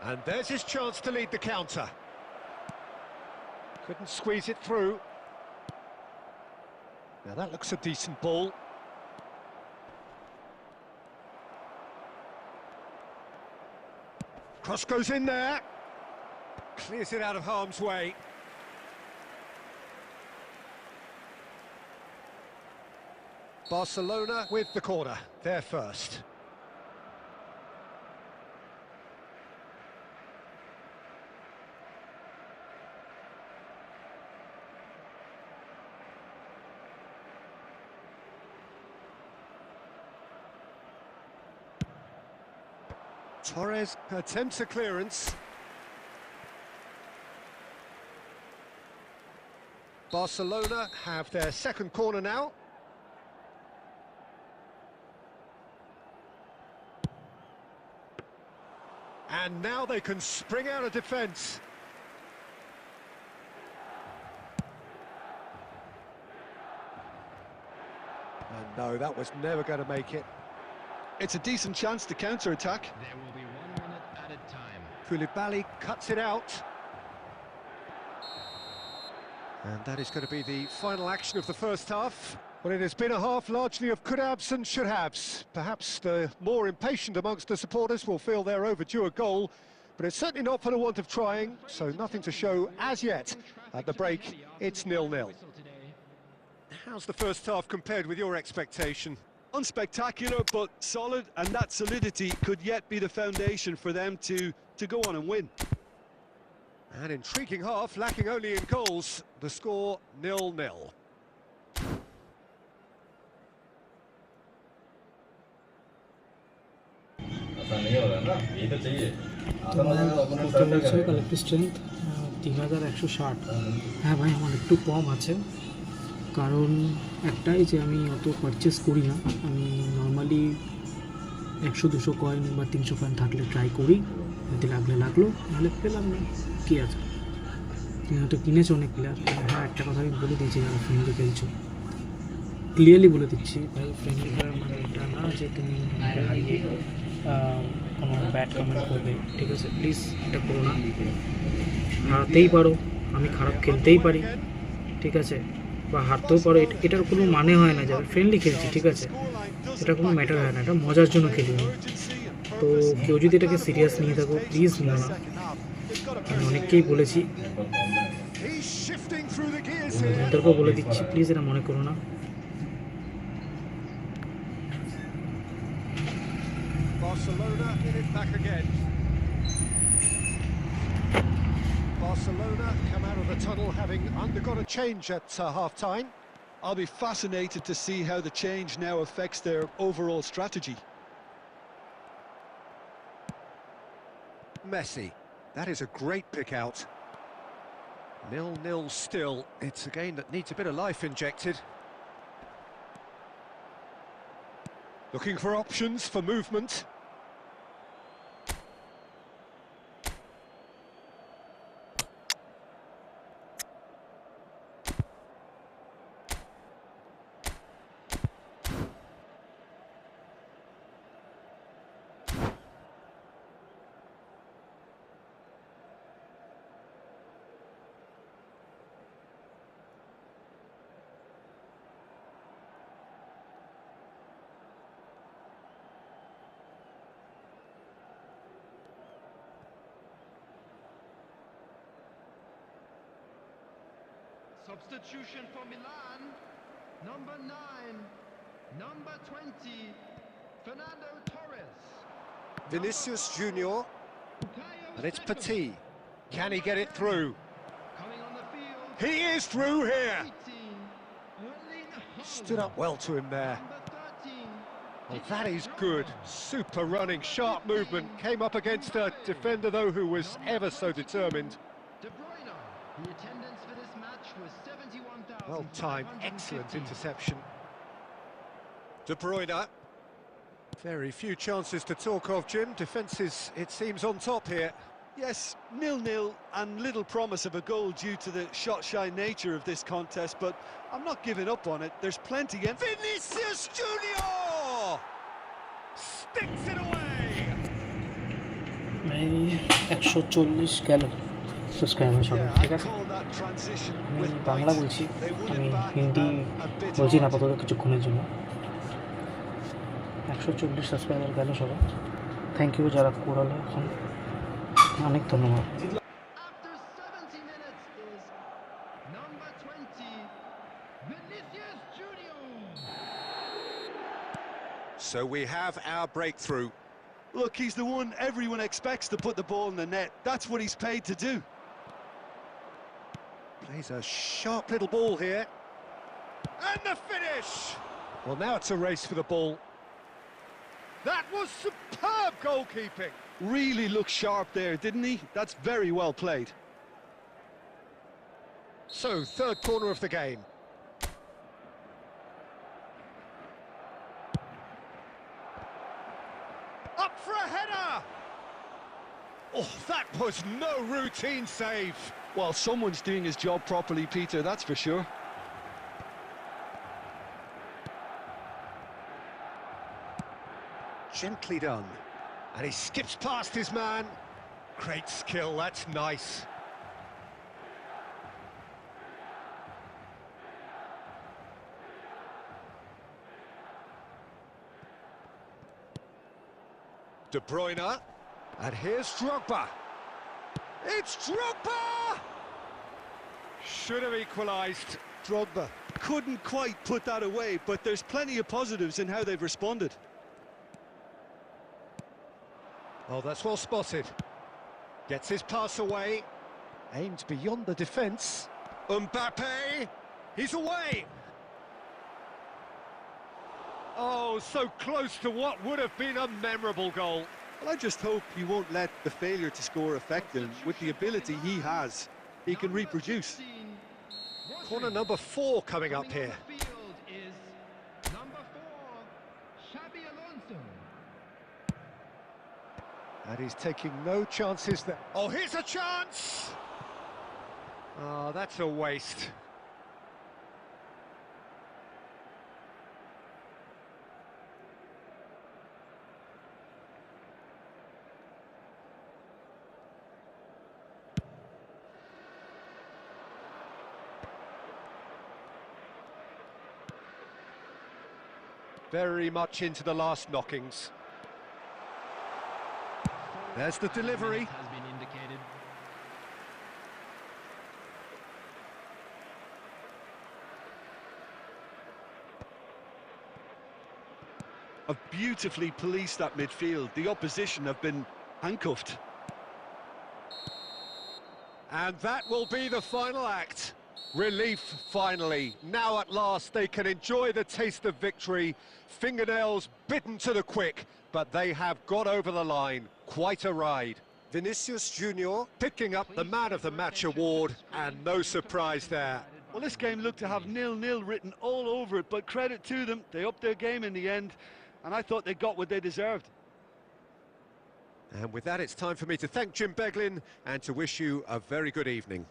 And there's his chance to lead the counter. Couldn't squeeze it through. Now that looks a decent ball. Cross goes in there. Clears it out of harm's way. Barcelona with the corner. They're first. Torres attempts a clearance. Barcelona have their second corner now. And now they can spring out of defence. And no, that was never going to make it. It's a decent chance to counter-attack. There will be 1 minute added time. Koulibaly cuts it out. And that is going to be the final action of the first half. Well, it has been a half largely of could-haves and should-haves. Perhaps the more impatient amongst the supporters will feel they're overdue a goal, but it's certainly not for the want of trying, so nothing to show as yet. At the break, it's 0-0. How's the first half compared with your expectation? Unspectacular, but solid, and that solidity could yet be the foundation for them to go on and win. An intriguing half, lacking only in goals. The score 0-0. কত বলছে collective strength 3160। হ্যাঁ ভাই, আমার একটু কম আছে, কারণ একটাই যে আমি অত পারচেস করি না। আমি নর্মালি 100-200 কয়েন বা 300 কয়েন থাকলে ট্রাই করি, যদি লাগলে লাগলো, নাহলে পেলাম না, কী আছে। তুমি হয়তো কিনেছো অনেক প্লেয়ার। হ্যাঁ, একটা কথা আমি বলে দিয়েছি, যারা ফ্রেন্ডলি খেলছো, ক্লিয়ারলি বলে দিচ্ছি ভাই, ফ্রেন্ডলি খেলার মানে এটা না যে তুমি হারিয়ে কোনো ব্যাড কমেন্ট করবে, ঠিক আছে? প্লিজ এটা করো না। হারতেই পারো, আমি খারাপ খেলতেই পারি, ঠিক আছে, বা হারতেও পারো, এটার কোনো মানে হয় না। যারা ফ্রেন্ডলি খেলছি, ঠিক আছে, এটা কোনো ম্যাটার হয় না, এটা মজার জন্য খেলি না। তো কেউ যদি এটাকে সিরিয়াস নিয়ে থাকো, প্লিজ নিও না। আমি অনেককেই বলেছি, ওদেরকেও বলে দিচ্ছি, প্লিজ এটা মনে করো না। Barcelona in it back again. Barcelona come out of the tunnel having undergone a change at half-time. I'll be fascinated to see how the change now affects their overall strategy. Messi, that is a great pick out. 0-0 still. It's a game that needs a bit of life injected. Looking for options for movement. Substitution for Milan. Number 9, number 20, Fernando Torres. Vinicius Junior, and it's Petit. Can he get it through? Coming on the field. He is through here. 18, Erling Haaland. Stood up well to him there. Number 13, Well, that is good. Super running, sharp movement. Came up against a defender, though, who was ever so determined. De Bruyne. The attendance for this match was 71,000. Well timed, excellent interception. De Bruyne. Very few chances to talk of, Jim. Defence is, it seems, on top here. Yes, 0-0 and little promise of a goal due to the shot-shy nature of this contest, but I'm not giving up on it. There's plenty in. Vinicius Junior sticks it away. এই 140 গেল subscriber সঙ্গে, ঠিক আছে? আমি বাংলা বলছি, আমি হিন্দি বলছি না আপাতত কিছুক্ষণের জন্য। 140 সাবস্ক্রাইবার গেল সবাই। থ্যাংক ইউ যারা কোরালে এখন, অনেক ধন্যবাদ। After 70 minutes is number 20, Vinicius Junior. So we have our breakthrough. Look, he's the one everyone expects to put the ball in the net. That's what he's paid to do. Plays a sharp little ball here. And the finish! Well, now it's a race for the ball. That was superb goalkeeping. Really looked sharp there, didn't he? That's very well played. So, third corner of the game. Up for a header! Oh, that was no routine save. Well, someone's doing his job properly, Peter, that's for sure. Gently done. And he skips past his man. Great skill, that's nice. De Bruyne. And here's Drogba. It's Drogba! Should have equalised. Drogba couldn't quite put that away, but there's plenty of positives in how they've responded. Oh, that's well spotted. Gets his pass away. Aimed beyond the defence. Mbappe! He's away! Oh, so close to what would have been a memorable goal. Well, I just hope he won't let the failure to score affect him. With the ability he has, he can reproduce. Corner number 4 coming up here. On the field is number 4, Xabi Alonso. And he's taking no chances there. Oh, here's a chance! Oh, that's a waste. Very much into the last knockings. There's the delivery. Has been indicated. Have beautifully policed that midfield. The opposition have been handcuffed. And that will be the final act. Relief, finally. Now at last they can enjoy the taste of victory. Fingernails bitten to the quick, but they have got over the line. Quite a ride. Vinicius Junior picking up the Man of the Match award, and no surprise there. Well, this game looked to have 0-0 written all over it, but credit to them, they upped their game in the end, and I thought they got what they deserved. And with that, it's time for me to thank Jim Beglin and to wish you a very good evening.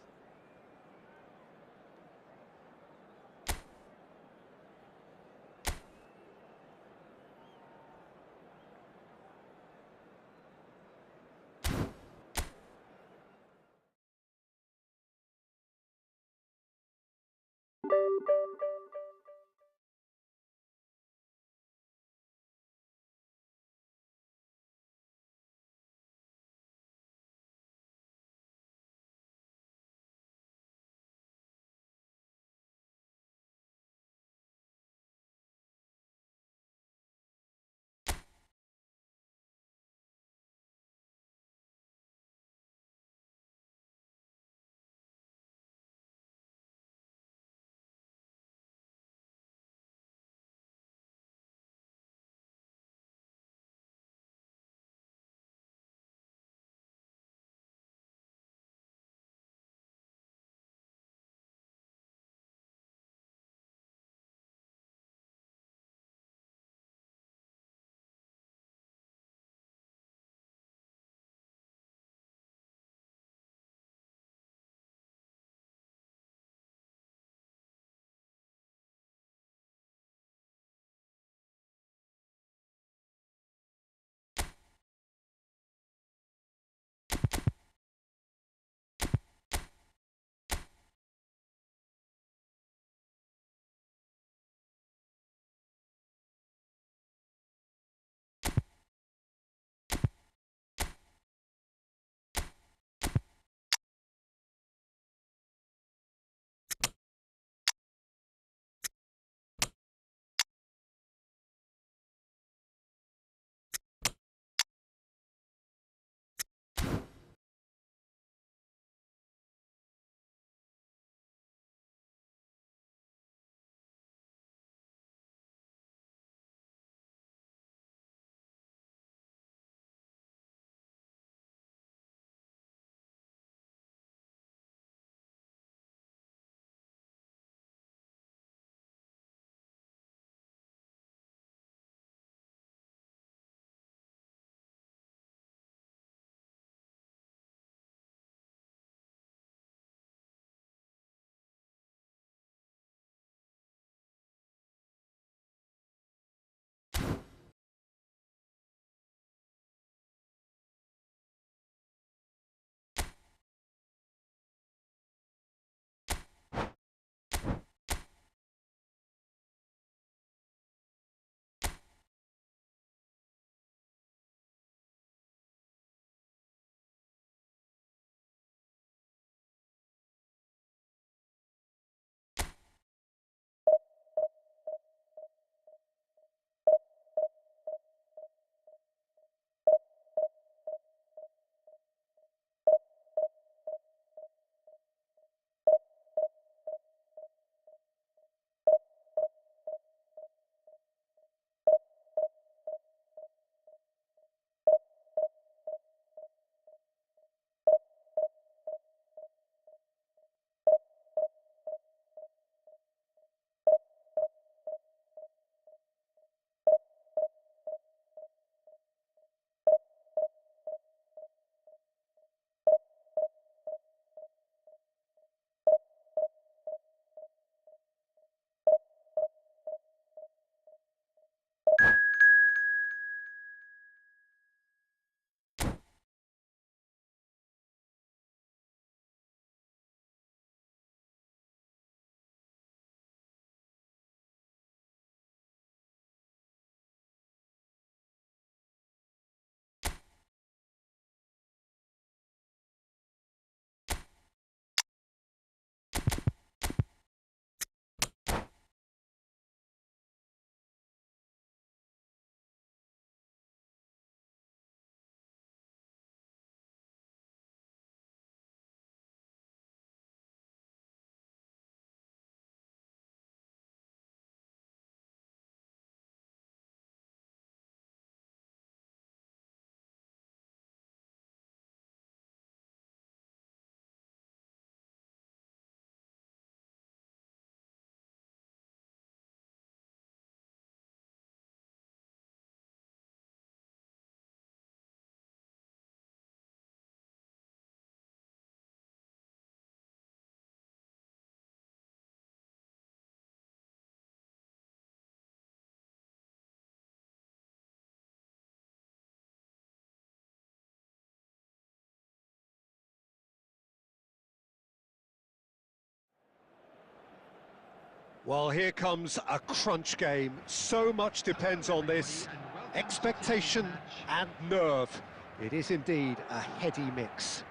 Well, here comes a crunch game. So much depends on this. Expectation and nerve. It is indeed a heady mix.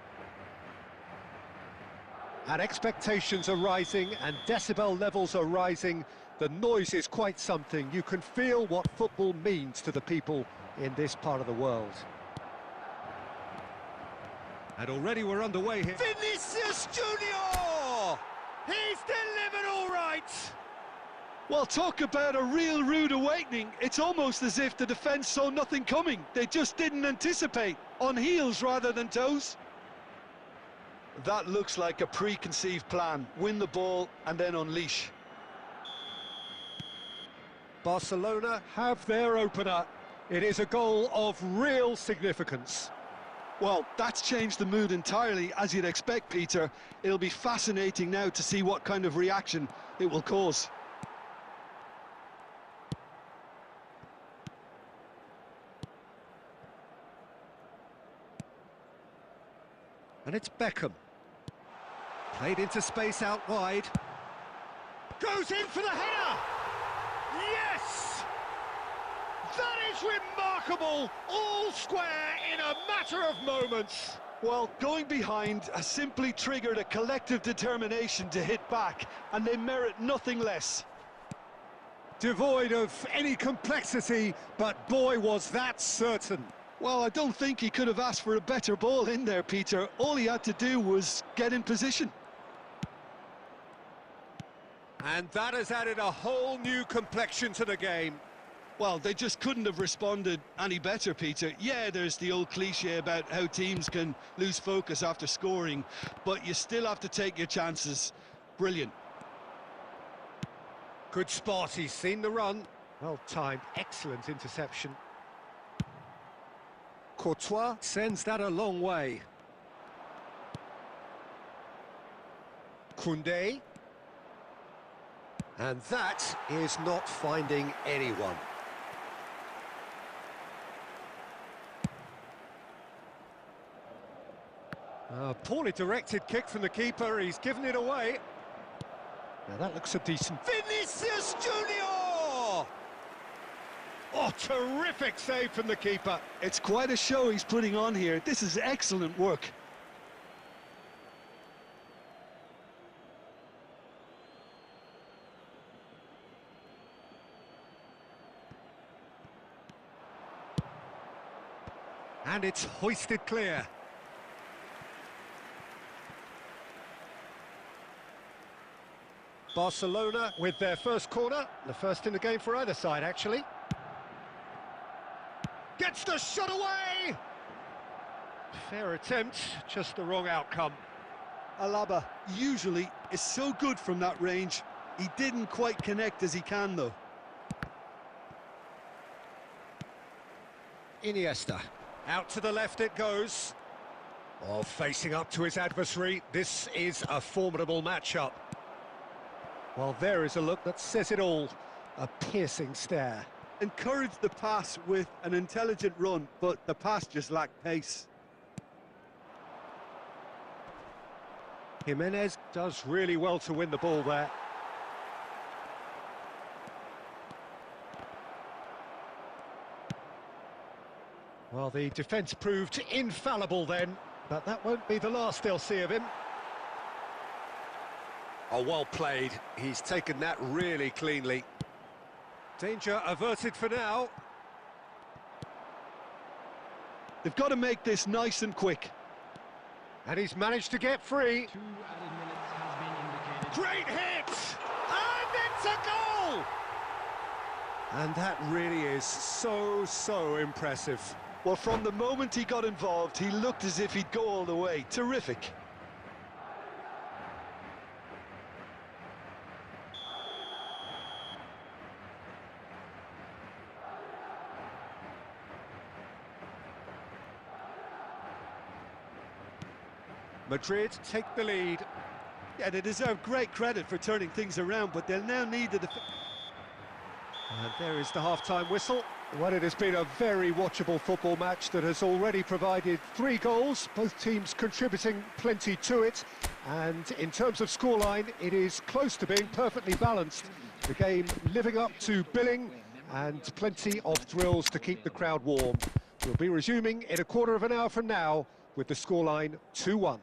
And expectations are rising and decibel levels are rising. The noise is quite something. You can feel what football means to the people in this part of the world. And already we're underway here. Vinicius Junior! He's delivered all right! Well, talk about a real rude awakening. It's almost as if the defence saw nothing coming. They just didn't anticipate. On heels rather than toes. That looks like a preconceived plan. Win the ball and then unleash. Barcelona have their opener. It is a goal of real significance. Well, that's changed the mood entirely, as you'd expect, Peter. It'll be fascinating now to see what kind of reaction it will cause. And it's Beckham. Played into space out wide. Goes in for the header! Yes! That is remarkable! All square in a matter of moments. Well, going behind has simply triggered a collective determination to hit back, and they merit nothing less. Devoid of any complexity, but boy was that certain. Well, I don't think he could have asked for a better ball in there, Peter. All he had to do was get in position. And that has added a whole new complexion to the game. Well, they just couldn't have responded any better, Peter. Yeah, there's the old cliche about how teams can lose focus after scoring, but you still have to take your chances. Brilliant. Good spot, he's seen the run. Well timed, excellent interception. Courtois sends that a long way. Koundé. And that is not finding anyone. A poorly directed kick from the keeper, he's given it away. Now that looks a decent... Vinicius Junior! Oh, terrific save from the keeper. It's quite a show he's putting on here. This is excellent work. And it's hoisted clear. Barcelona with their first corner, the first in the game for either side, actually. Gets the shot away! Fair attempt, just the wrong outcome. Alaba usually is so good from that range. He didn't quite connect as he can, though. Iniesta. Out to the left it goes. Oh, facing up to his adversary. This is a formidable matchup. Well, there is a look that says it all. A piercing stare. Encouraged the pass with an intelligent run, but the pass just lacked pace. Jimenez does really well to win the ball there. Well, the defence proved infallible then, but that won't be the last they'll see of him. Oh, well played. He's taken that really cleanly. Danger averted for now. They've got to make this nice and quick. And he's managed to get free. 2 added minutes has been indicated. Great hit! And it's a goal! And that really is so impressive. Well, from the moment he got involved, he looked as if he'd go all the way. Terrific. Madrid take the lead. Yeah, they deserve great credit for turning things around, but they'll now need the... And there is the half-time whistle. Well, it has been a very watchable football match that has already provided 3 goals, both teams contributing plenty to it. And in terms of scoreline, it is close to being perfectly balanced. The game living up to billing and plenty of thrills to keep the crowd warm. We'll be resuming in a quarter of an hour from now with the scoreline 2-1.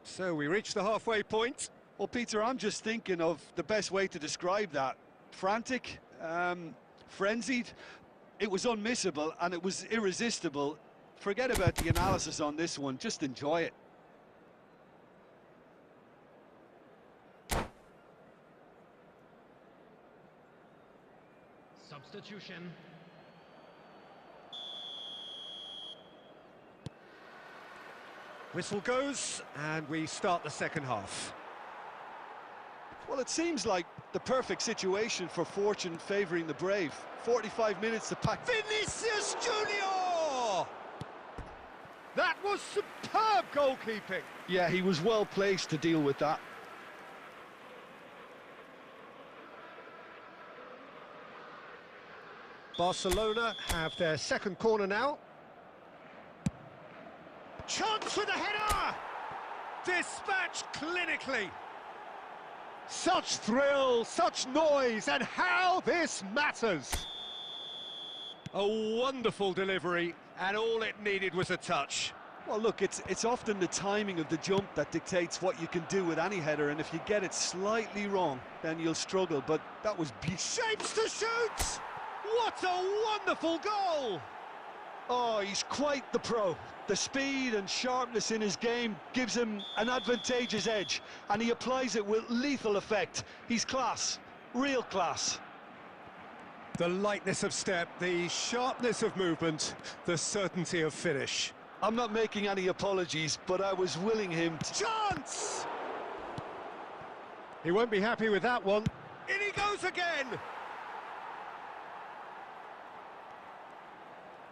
So we reach the halfway point. Well, Peter, I'm just thinking of the best way to describe that. Frantic, frenzied. It was unmissable and it was irresistible. Forget about the analysis on this one, just enjoy it. Substitution. Whistle goes, and we start the second half. Well, it seems like the perfect situation for fortune favouring the brave. 45 minutes to pack. Vinicius Junior! That was superb goalkeeping. Yeah, he was well placed to deal with that. Barcelona have their second corner now. Chance with a header! Dispatched clinically. Such thrill, such noise, and how this matters. A wonderful delivery, and all it needed was a touch. Well, look, it's often the timing of the jump that dictates what you can do with any header, and if you get it slightly wrong, then you'll struggle, but that was beautiful. Shapes to shoot! What a wonderful goal! Oh, he's quite the pro. The speed and sharpness in his game gives him an advantageous edge, and he applies it with lethal effect. He's class, real class. The lightness of step, the sharpness of movement, the certainty of finish. I'm not making any apologies, but I was willing him to... Chance! He won't be happy with that one. In he goes again!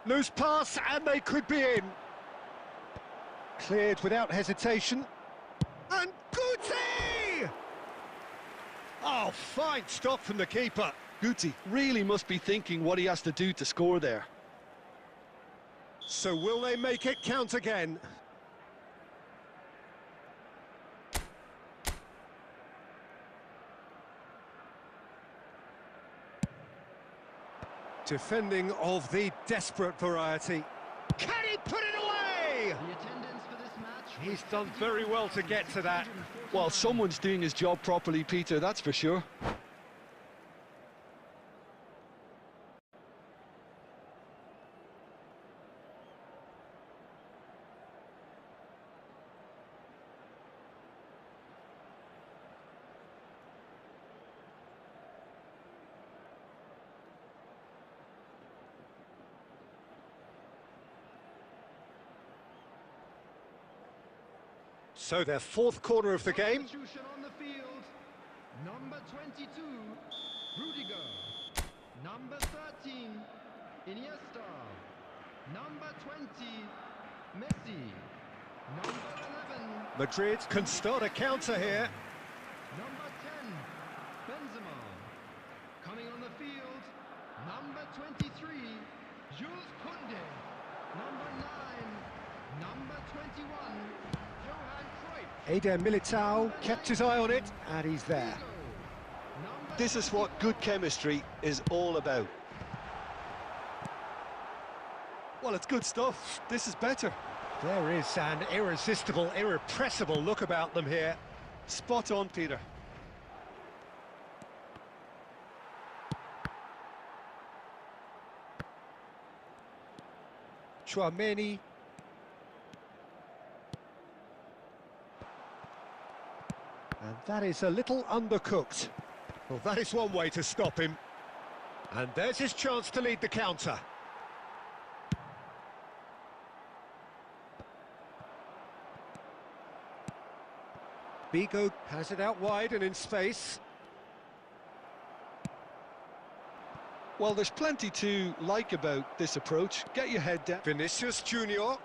Loose pass, and they could be in. Cleared without hesitation. And Guti! Oh, fine stop from the keeper. Guti really must be thinking what he has to do to score there. So will they make it count again? Defending of the desperate variety. Can he put it away? The attendance for this match. He's done very well to get to that. Well, someone's doing his job properly, Peter, that's for sure. So their fourth corner of the game. Substitution on the field. Number 22, Rudiger. Number 13, Iniesta. Number 20, Messi. Number 11, Madrid can start a counter here. number 10, Benzema. Coming on the field, number 23, Jules Koundé. Number 9, number 21, Johan Cruyff. Eder Militao kept his eye on it, and he's there. Number This is what good chemistry is all about. Well, it's good stuff. This is better. There is an irresistible, irrepressible look about them here. Spot on, Peter. Chouameni. And that is a little undercooked. Well, that is one way to stop him. And there's his chance to lead the counter. Bigo has it out wide and in space. Well, there's plenty to like about this approach. Get your head down. Vinicius Junior.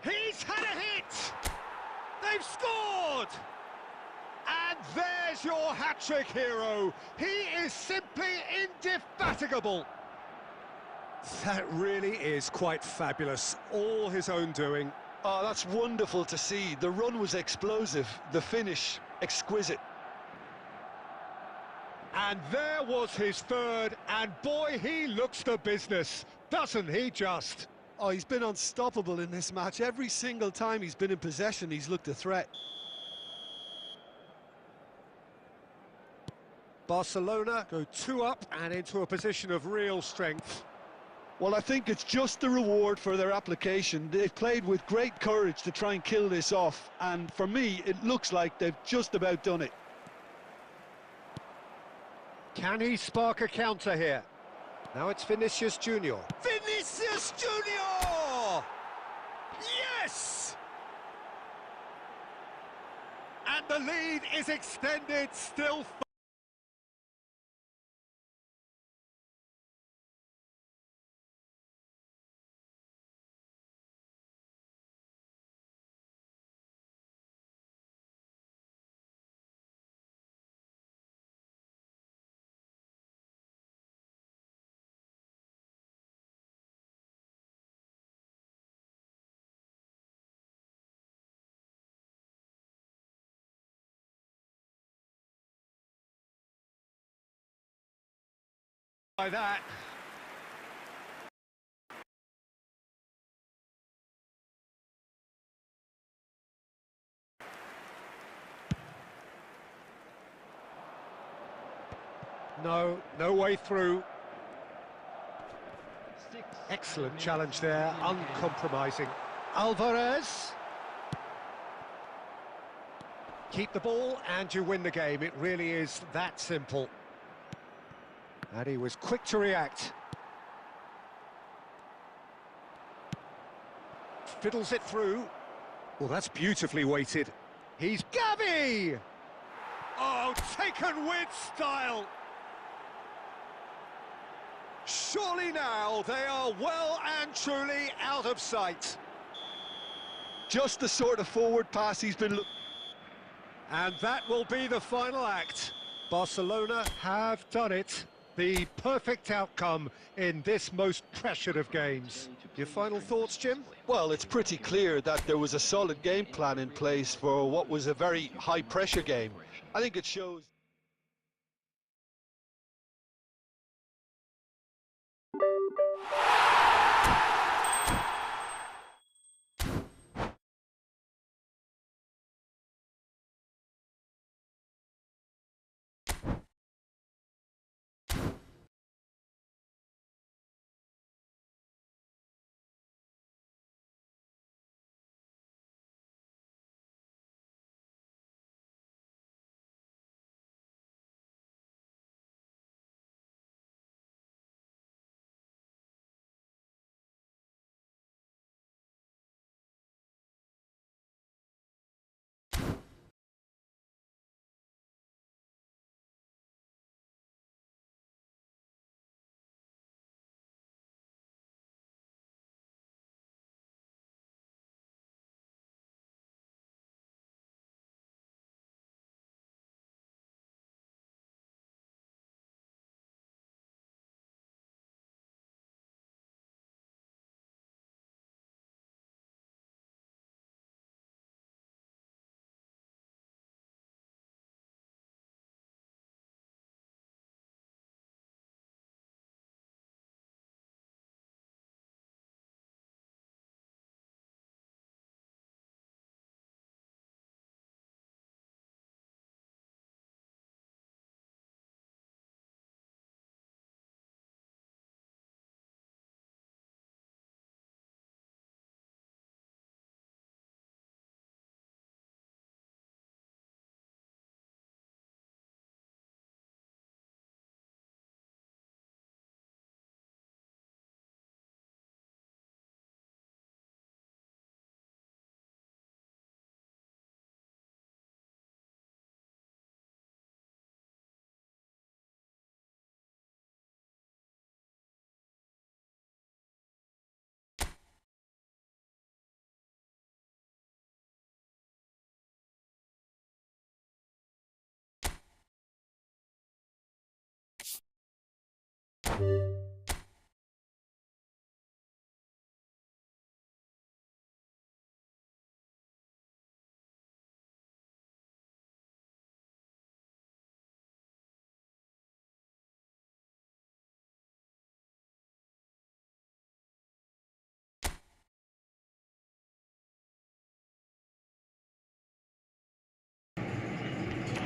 He's had a hit! They've scored! And there's That's your hat-trick hero. He is simply indefatigable. That really is quite fabulous. All his own doing. Oh, that's wonderful to see. The run was explosive, the finish exquisite. And there was his third, and boy, he looks the business, doesn't he just? Oh, he's been unstoppable in this match. Every single time he's been in possession, he's looked a threat. Barcelona go 2 up and into a position of real strength. Well, I think it's just the reward for their application. They've played with great courage to try and kill this off, and for me, it looks like they've just about done it. Can he spark a counter here? Now it's Vinicius Junior. Vinicius Junior! Yes! And the lead is extended still. By that. No way through. Excellent challenge there, uncompromising. Alvarez. Keep the ball and you win the game. It really is that simple. And he was quick to react. Fiddles it through. Well, that's beautifully weighted. He's Gavi! Oh, taken with style! Surely now they are well and truly out of sight. Just the sort of forward pass he's been... And that will be the final act. Barcelona have done it. The perfect outcome in this most pressured of games. Your final thoughts, Jim? Well, it's pretty clear that there was a solid game plan in place for what was a very high-pressure game. I think it shows...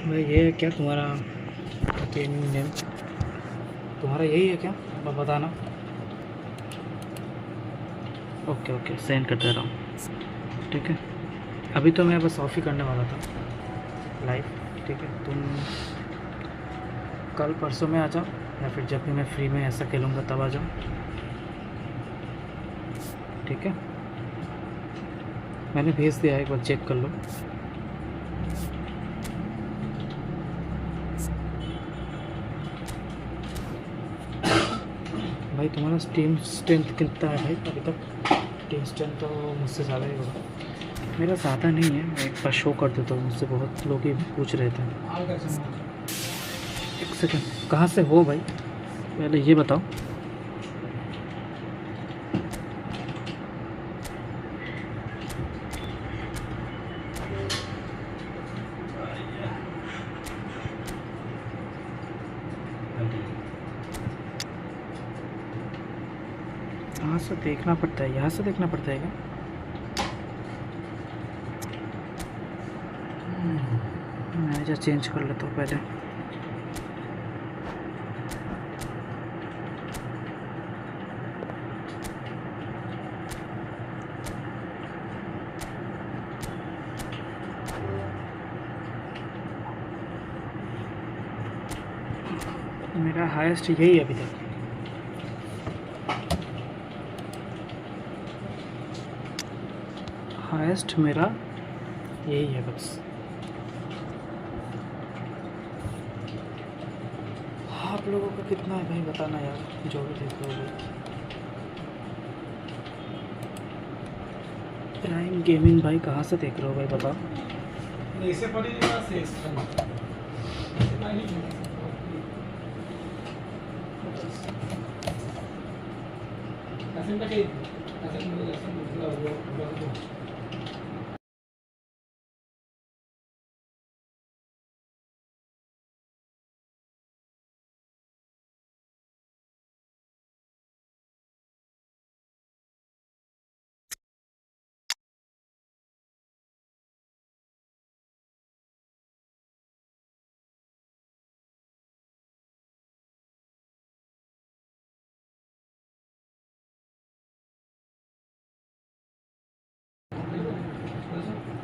भाई ये है क्या तुम्हारा gaming name? तुम्हारा यही है क्या? बताना। ओके ओके, सेंड कर दे रहा हूँ। ठीक है, अभी तो मैं बस ऑफ ही करने वाला था लाइव। ठीक है, तुम कल परसों में आ जाओ, या फिर जब भी मैं फ्री में ऐसा खेलूँगा तब आ जाओ। ठीक है, मैंने भेज दिया है, एक बार चेक कर लो। भाई तुम्हारा टीम स्ट्रेंथ कितना है भाई अभी तक? टीम स्ट्रेंथ तो मुझसे ज़्यादा ही होगा। मेरा ज़्यादा नहीं है, मैं एक बार शो कर देता हूँ, मुझसे बहुत लोग ही पूछ रहे थे। एक सेकंड, कहाँ से हो भाई पहले ये बताओ। यहाँ से देखना पड़ता है, यहाँ से देखना पड़ता है क्या? मैनेजर चेंज कर लेता हूँ पहले। मेरा हाईएस्ट यही है अभी तक। हाईएस्ट मेरा यही है बस। आप लोगों का कितना है भाई बताना यार, जो भी देख रहे हो भाई। प्राइम गेमिंग भाई कहाँ से देख रहे हो भाई बताओ।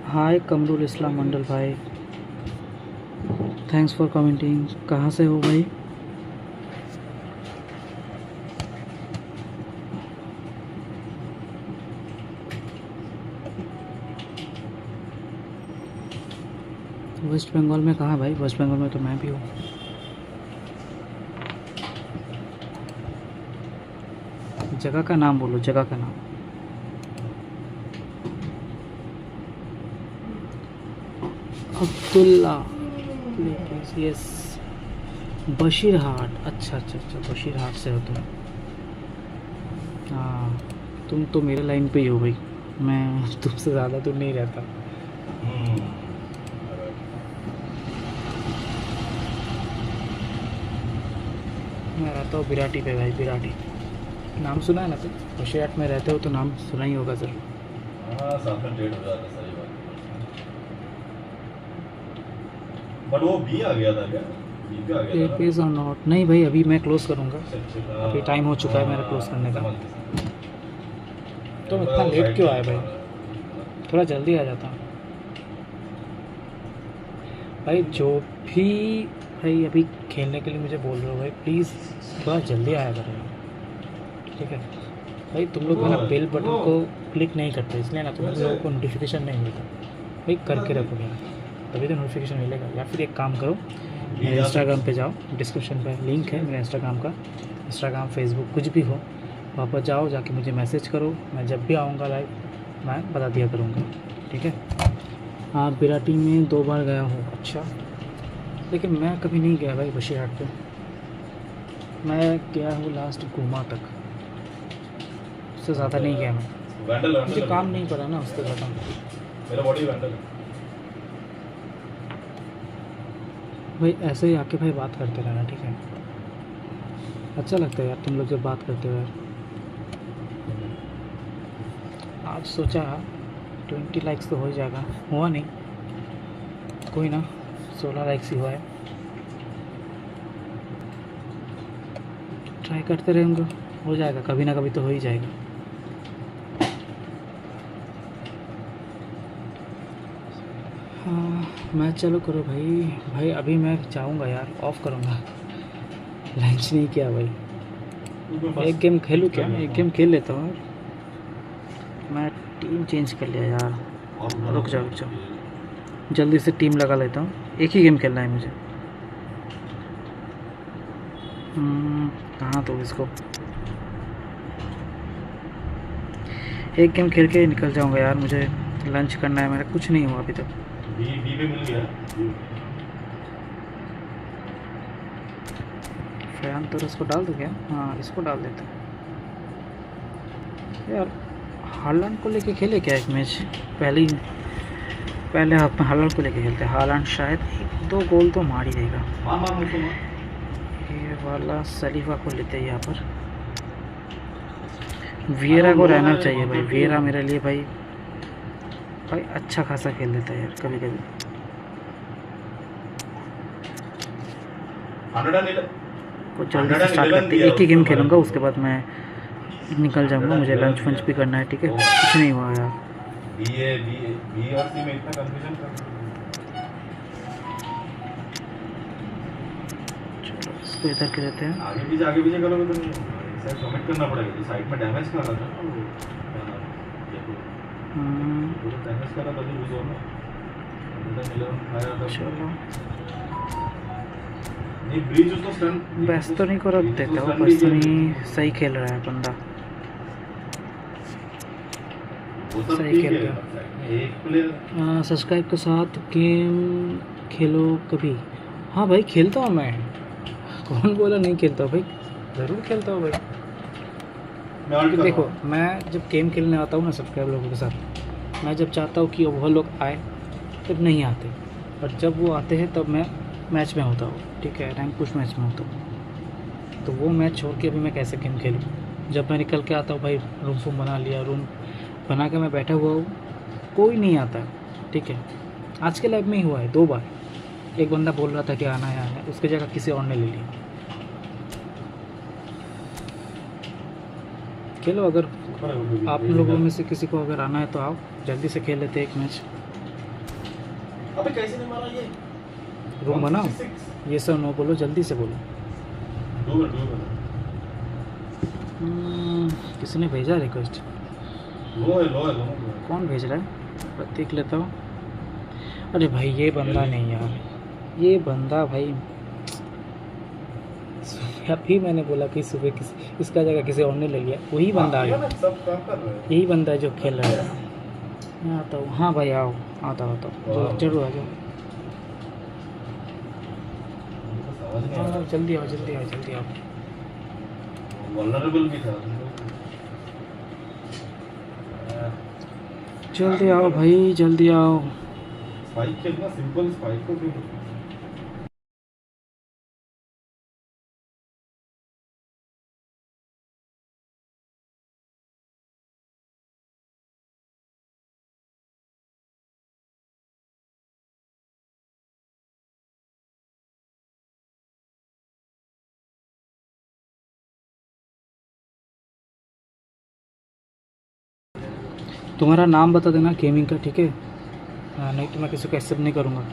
हाय कमरुल इस्लाम मंडल भाई, थैंक्स फॉर कमेंटिंग। कहाँ से हो भाई? वेस्ट बंगाल में कहाँ भाई? वेस्ट बंगाल में तो मैं भी हूँ। जगह का नाम बोलो, जगह का नाम। अब्दुल्ला, यस, बशीरहाट। अच्छा अच्छा अच्छा, बशीरहाट से हो तुम? हाँ, तुम तो मेरे लाइन पे ही हो भाई, मैं तुमसे ज़्यादा दूर नहीं रहता। मैं रहता हूँ बिराटी पे भाई, बिराटी नाम सुना है ना? तो बशीरहाट में रहते हो तो नाम सुना ही होगा ज़रूर। हाँ, साथ में डेट हो जाता, सही बात। बट वो भी आ गया था क्या? बी भी आ गया था? पेज और नॉट नहीं भाई, अभी मैं क्लोज करूँगा, अभी टाइम हो चुका है मेरा क्लोज करने का। तो इतना लेट क्यों आया भाई? थोड़ा जल्दी आ जाता भाई। जो भी भाई अभी खेलने के लिए मुझे बोल रहे हो भाई, प्लीज़ थोड़ा जल्दी आया करो। ठीक है भाई, तुम लोग है ना बेल बटन को क्लिक नहीं करते, इसलिए ना तुम लोगों को नोटिफिकेशन नहीं मिलता भाई। करके रखो यार, तभी तो नोटिफिकेशन मिलेगा। या फिर एक काम करो, मेरे इंस्टाग्राम पे जाओ, डिस्क्रिप्शन पे लिंक है मेरे इंस्टाग्राम का। इंस्टाग्राम, फेसबुक कुछ भी हो, वहाँ पर जाओ, जाके मुझे मैसेज करो। मैं जब भी आऊँगा लाइव मैं बता दिया करूँगा। ठीक है? हाँ, बिराटी में 2 बार गया हूँ। अच्छा, लेकिन मैं कभी नहीं गया भाई बशीरहाट पे। मैं गया हूँ लास्ट घूमा तक, उससे ज़्यादा नहीं गया मैं, वैंडल मुझे वैंडल काम नहीं पड़ा ना उसके ज़्यादा। मेरा बॉडी वैंडल है। भाई ऐसे ही आके भाई बात करते रहना, ठीक है? अच्छा लगता है यार तुम लोग जब बात करते हो यार। आज सोचा 20 लाइक्स तो हो ही जाएगा, हुआ नहीं, कोई ना, 16 लाइक्स ही हुआ है। ट्राई करते रहेंगे, हो जाएगा, कभी ना कभी तो हो ही जाएगा। हाँ मैच चालू करो भाई। भाई अभी मैं जाऊंगा यार, ऑफ करूंगा, लंच नहीं किया भाई। एक गेम खेलूँ क्या? मैं एक गेम खेल लेता हूँ यार। मैं टीम चेंज कर लिया यार, रुक जाओ, जल्दी से टीम लगा लेता हूँ, एक ही गेम खेलना है मुझे। कहाँ तो इसको एक गेम खेल के निकल जाऊंगा यार, मुझे लंच करना है, मेरा कुछ नहीं हुआ अभी तक। बी पे मिल गया। फैन तो इसको डाल दूँ क्या? हाँ इसको डाल देता हूँ यार। हालांड को लेके खेले क्या एक मैच? पहले हाफ में हालांड को लेके खेलते हैं, हालांड शायद 1-2 गोल तो मार ही देगा। ये वाला सलीफा को लेते हैं यहाँ पर, वियरा को रहना चाहिए भाई। वियरा मेरे लिए भाई अच्छा खासा खेल लेता है यार कभी कभी। को जल्दी से स्टार्ट करते, एक ही गेम खेलूंगा, उसके बाद मैं निकल जाऊंगा, मुझे लंच वंच भी करना है, ठीक है? कुछ नहीं हुआ यार। बी और सी में इतना कंफ्यूजन चलो इसको इधर के देते हैं। आगे पीछे करोगे तो नहीं कमिट करना पड़ेगा। साइड में डैमेज कर रहा था वो डैमेज कर रहा था तभी बुझो ना, चलो नहीं ब्रिज उसको स्टन बेस्ट तो नहीं को रख देता हूँ, बस नहीं सही खेल रहा है बंदा, सही खेल गया। एक प्लेयर सब्सक्राइब के साथ गेम खेलो कभी? हाँ भाई खेलता हूँ मैं, कौन बोला नहीं खेलता हूँ भाई, ज़रूर खेलता हूँ भाई। कि देखो मैं जब गेम खेलने आता हूँ ना सब्सक्राइब लोगों के साथ, मैं जब चाहता हूँ कि वो लोग आए तब नहीं आते, और जब वो आते हैं तब मैं मैच में होता हूँ, ठीक है? रैंक पुश मैच में होता हूँ। तो वो मैच छोड़ के अभी मैं कैसे गेम खेलूँ? जब मैं निकल के आता हूँ भाई, रूम बना लिया, रूम बना के मैं बैठा हुआ हूँ, कोई नहीं आता, ठीक है? आज के लाइव में ही हुआ है 2 बार, एक बंदा बोल रहा था कि आना है, उसकी जगह किसी और ने ले लिया। खेलो, अगर आप लोगों में से किसी को अगर आना है तो आओ, जल्दी से खेल लेते एक मैच। अबे कैसे नहीं मारा ये? रूम बनाओ, ये सब नो बोलो, जल्दी से बोलो। किसी ने भेजा रिक्वेस्ट? लो है। कौन भेज रहा है? प्रतीक लेता हूँ। अरे भाई ये बंदा नहीं यार, ये बंदा भाई अभी मैंने बोला कि सुबह इसका जगह किसी और ने ले लिया, वही बंदा आ गया। सब काम कर रहे हैं। यही बंदा है जो खेल रहा है। मैं आता हूँ, हाँ भाई आओ, आता हूँ जरूर आ जाओ। हाँ जल्दी आओ। वल्नरेबल भी था। जल्दी आओ भाई, जल्दी आओ। स्पाइक खेलना, सिंपल स्पाइक को खेलना। तुम्हारा नाम बता देना गेमिंग का, ठीक है? नहीं तो मैं किसी को एक्सेप्ट नहीं करूँगा।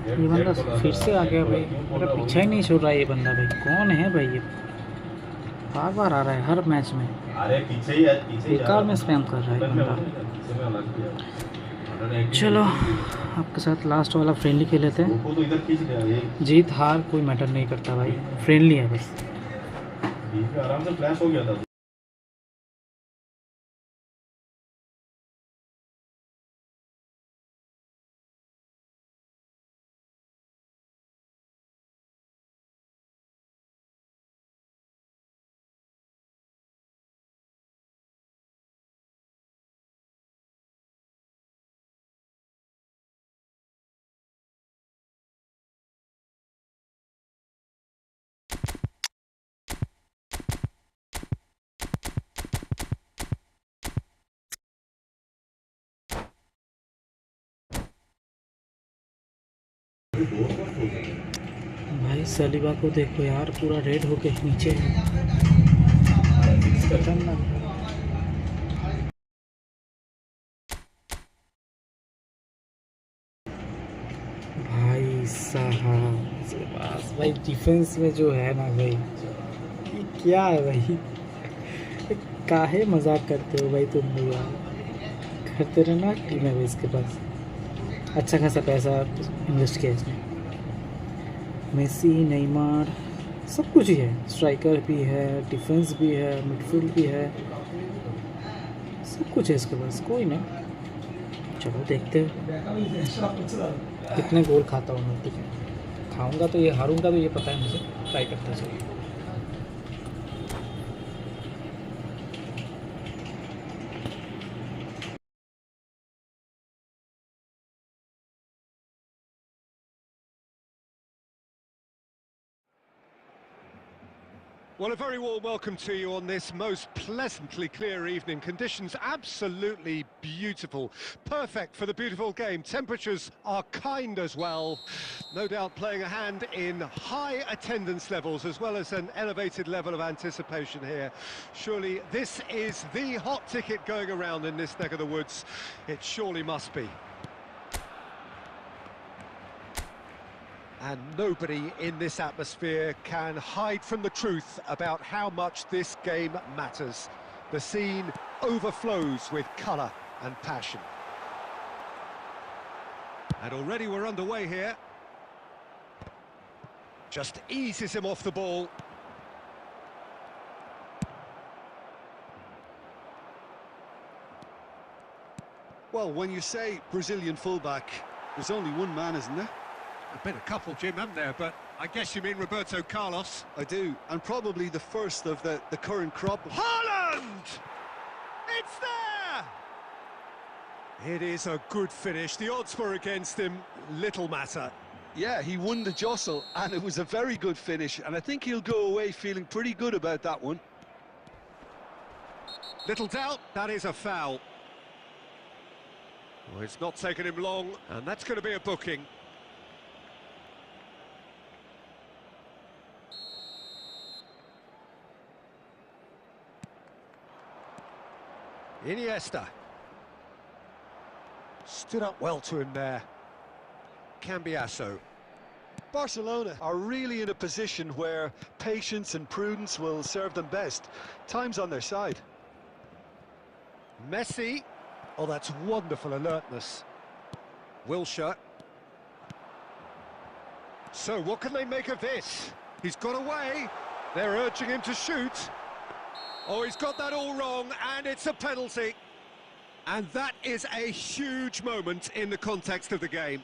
ये बंदा फिर से आ गया भाई, मेरा पीछा ही नहीं छोड़ रहा ये बंदा भाई। कौन है भाई ये? बार बार आ रहा है हर मैच में। अरे पीछे ही है, पीछे ही बेकार में स्पैम कर रहा है बंदा। चलो आपके साथ लास्ट वाला फ्रेंडली खेल लेते हैं। वो तो इधर खींच गया ये, जीत हार कोई मैटर नहीं करता भाई, फ्रेंडली है बस। बीच में आराम से फ्लैश हो गया था। भाई सलीबा को देखो यार, पूरा रेड होके नीचे है। खतरनाक। भाई साहब इसके पास भाई डिफेंस में जो है ना भाई, ये क्या है भाई? ये काहे मजाक करते हो भाई तुम लोग यार? करते रहना टीम है भाई इसके पास। अच्छा खासा पैसा इन्वेस्ट किया इसने। मेसी, नेमार, सब कुछ ही है। स्ट्राइकर भी है, डिफेंस भी है, मिडफील्ड भी है, सब कुछ है इसके पास। कोई नहीं, चलो देखते हैं कितने गोल खाता हूँ मैं। ठीक है, खाऊंगा तो ये, हारूंगा तो ये पता है मुझे। ट्राई करते चलिए। Well, a very warm welcome to you on this most pleasantly clear evening. Conditions absolutely beautiful. Perfect for the beautiful game. Temperatures are kind as well. No doubt playing a hand in high attendance levels as well as an elevated level of anticipation here. Surely this is the hot ticket going around in this neck of the woods. It surely must be. And nobody in this atmosphere can hide from the truth about how much this game matters. The scene overflows with colour and passion. And already we're underway here. Just eases him off the ball. Well, when you say Brazilian fullback, there's only one man, isn't there? There've been a couple, Jim, haven't there? But I guess you mean Roberto Carlos. I do, and probably the first of the current crop. Haaland! It's there! It is a good finish. The odds were against him, little matter. Yeah, he won the jostle, and it was a very good finish, and I think he'll go away feeling pretty good about that one. Little doubt, that is a foul. Well, it's not taken him long, and that's going to be a booking. Iniesta. Stood up well to him there. Cambiasso. Barcelona are really in a position where patience and prudence will serve them best. Time's on their side. Messi. Oh, that's wonderful alertness. Wilshere. So, what can they make of this? He's got away. They're urging him to shoot. Oh, he's got that all wrong, and it's a penalty. And that is a huge moment in the context of the game.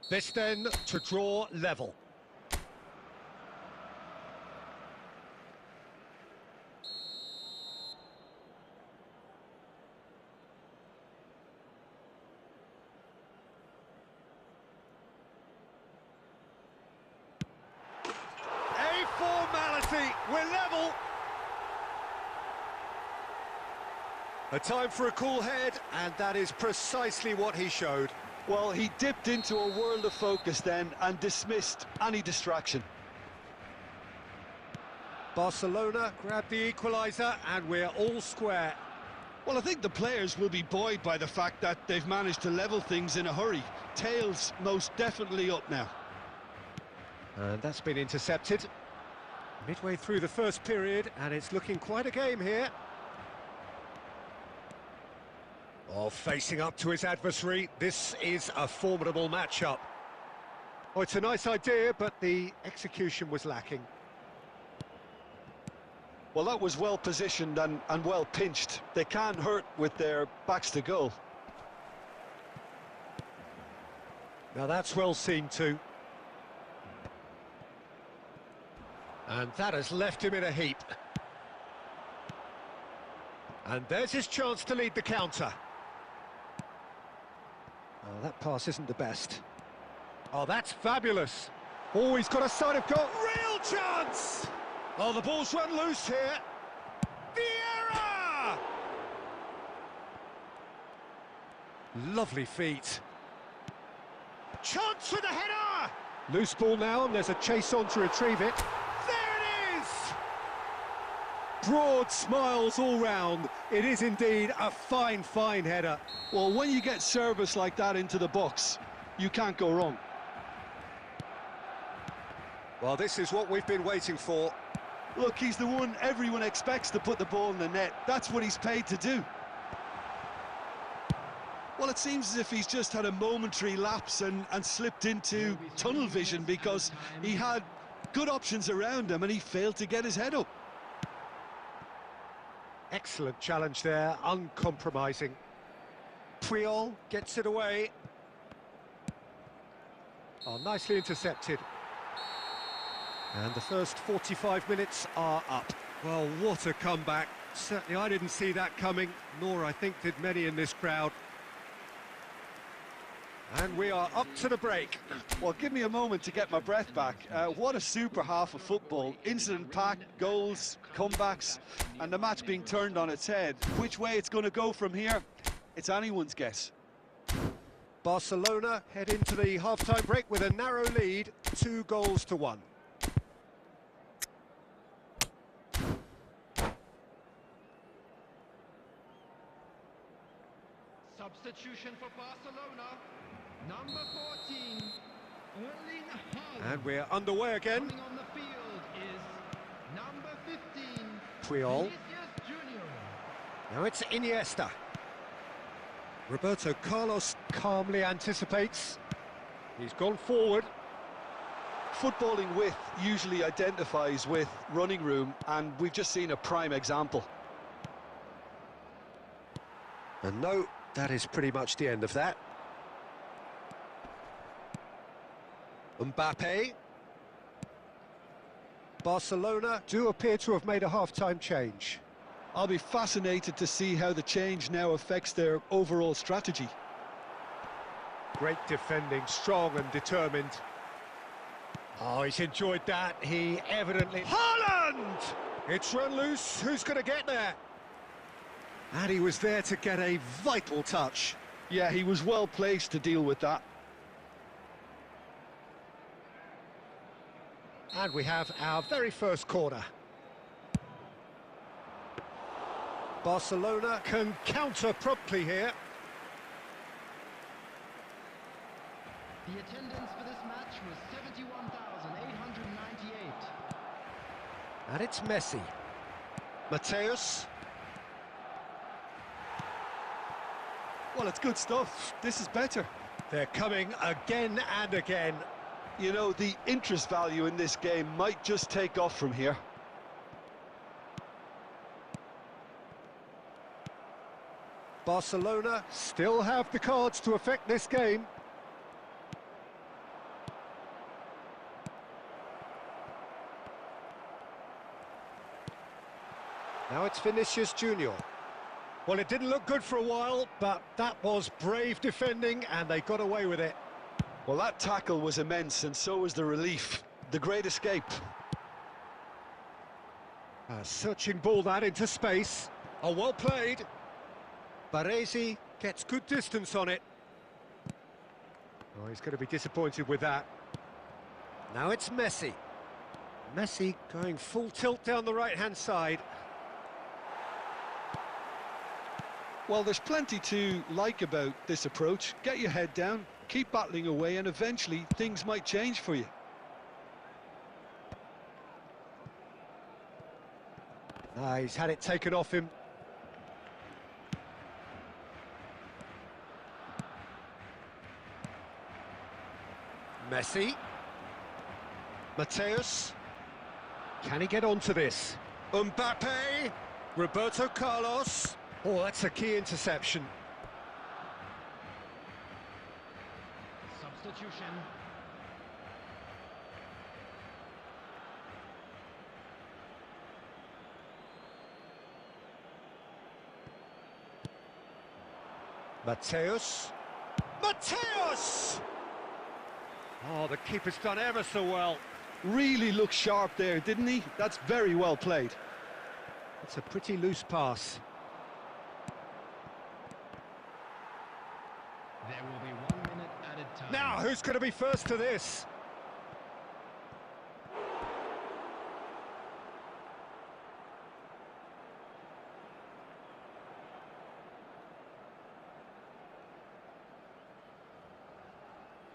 This then to draw level. Formality, we're level. A time for a cool head, and that is precisely what he showed. Well, he dipped into a world of focus then and dismissed any distraction. Barcelona grabbed the equaliser, and we're all square. Well, I think the players will be buoyed by the fact that they've managed to level things in a hurry. Tails most definitely up now. And that's been intercepted. Midway through the first period, and it's looking quite a game here. Oh, facing up to his adversary, this is a formidable matchup. Oh, it's a nice idea, but the execution was lacking. Well, that was well positioned and well pinched. They can't hurt with their backs to goal. Now that's well seen too. And that has left him in a heap. And there's his chance to lead the counter. Oh, that pass isn't the best. Oh, that's fabulous. Oh, he's got a side of goal. Real chance! Oh, the ball's run loose here. Vieira! Lovely feet. Chance with a header! Loose ball now, and there's a chase on to retrieve it. There it is! Broad smiles all round. It is indeed a fine, fine header. Well, when you get service like that into the box, you can't go wrong. Well, this is what we've been waiting for. Look, he's the one everyone expects to put the ball in the net. That's what he's paid to do. Well, it seems as if he's just had a momentary lapse and slipped into tunnel vision, because he had good options around him and he failed to get his head up. Excellent challenge there, uncompromising. Puyol gets it away. Oh, nicely intercepted. And the first 45 minutes are up. Well, what a comeback. Certainly I didn't see that coming, nor I think did many in this crowd. And we are up to the break. Well, give me a moment to get my breath back. What a super half of football. Incident-packed, goals, comebacks, and the match being turned on its head. Which way it's going to go from here, it's anyone's guess. Barcelona head into the half-time break with a narrow lead, 2-1. Substitution for Barcelona, number 14, Erling Haaland. And we're underway again. Coming on the field is number 15, Puyol. Vinicius Junior. Now it's Iniesta. Roberto Carlos calmly anticipates. He's gone forward. Footballing width usually identifies with running room, and we've just seen a prime example. And no, that is pretty much the end of that. Mbappe. Barcelona do appear to have made a half-time change. I'll be fascinated to see how the change now affects their overall strategy. Great defending, strong and determined. Oh, he's enjoyed that. He evidently... Haaland! It's run loose. Who's going to get there? And he was there to get a vital touch. Yeah, he was well placed to deal with that. And we have our very first corner. Barcelona can counter promptly here. The attendance for this match was 71,898. And it's Messi. Mateus. Well, it's good stuff. This is better. They're coming again and again. You know, the interest value in this game might just take off from here. Barcelona still have the cards to affect this game. Now it's Vinicius Junior. Well, it didn't look good for a while, but that was brave defending, and they got away with it. Well, that tackle was immense, and so was the relief. The great escape. A searching ball that into space. Oh, well played. Baresi gets good distance on it. Oh, he's going to be disappointed with that. Now it's Messi. Messi going full tilt down the right-hand side. Well, there's plenty to like about this approach. Get your head down, keep battling away, and eventually things might change for you. He's had it taken off him. Messi. Mateus. Can he get onto this? Mbappe. Roberto Carlos. Oh, that's a key interception. Substitution. Mateus. Mateus! Oh, the keeper's done ever so well. Really looked sharp there, didn't he? That's very well played. It's a pretty loose pass. There will be 1 minute added time. Now, who's going to be first to this?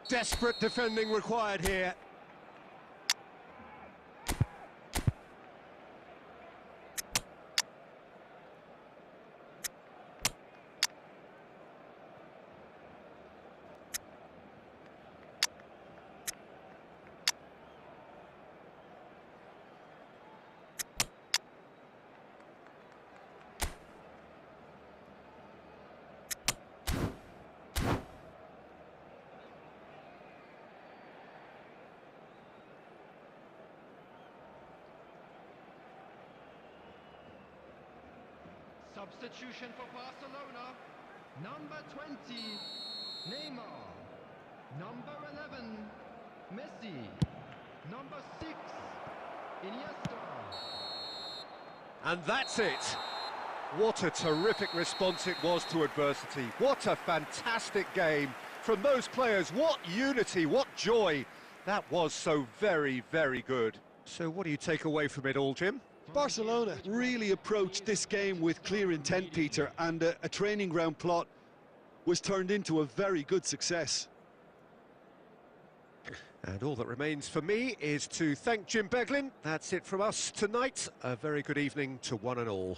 Desperate defending required here. Substitution for Barcelona. Number 20, Neymar. Number 11, Messi. Number 6, Iniesta. And that's it. What a terrific response it was to adversity. What a fantastic game from those players. What unity, what joy. That was so very, very good. So what do you take away from it all, Jim? Barcelona really approached this game with clear intent, Peter, and a training ground plot was turned into a very good success. And all that remains for me is to thank Jim Beglin. That's it from us tonight. A very good evening to one and all.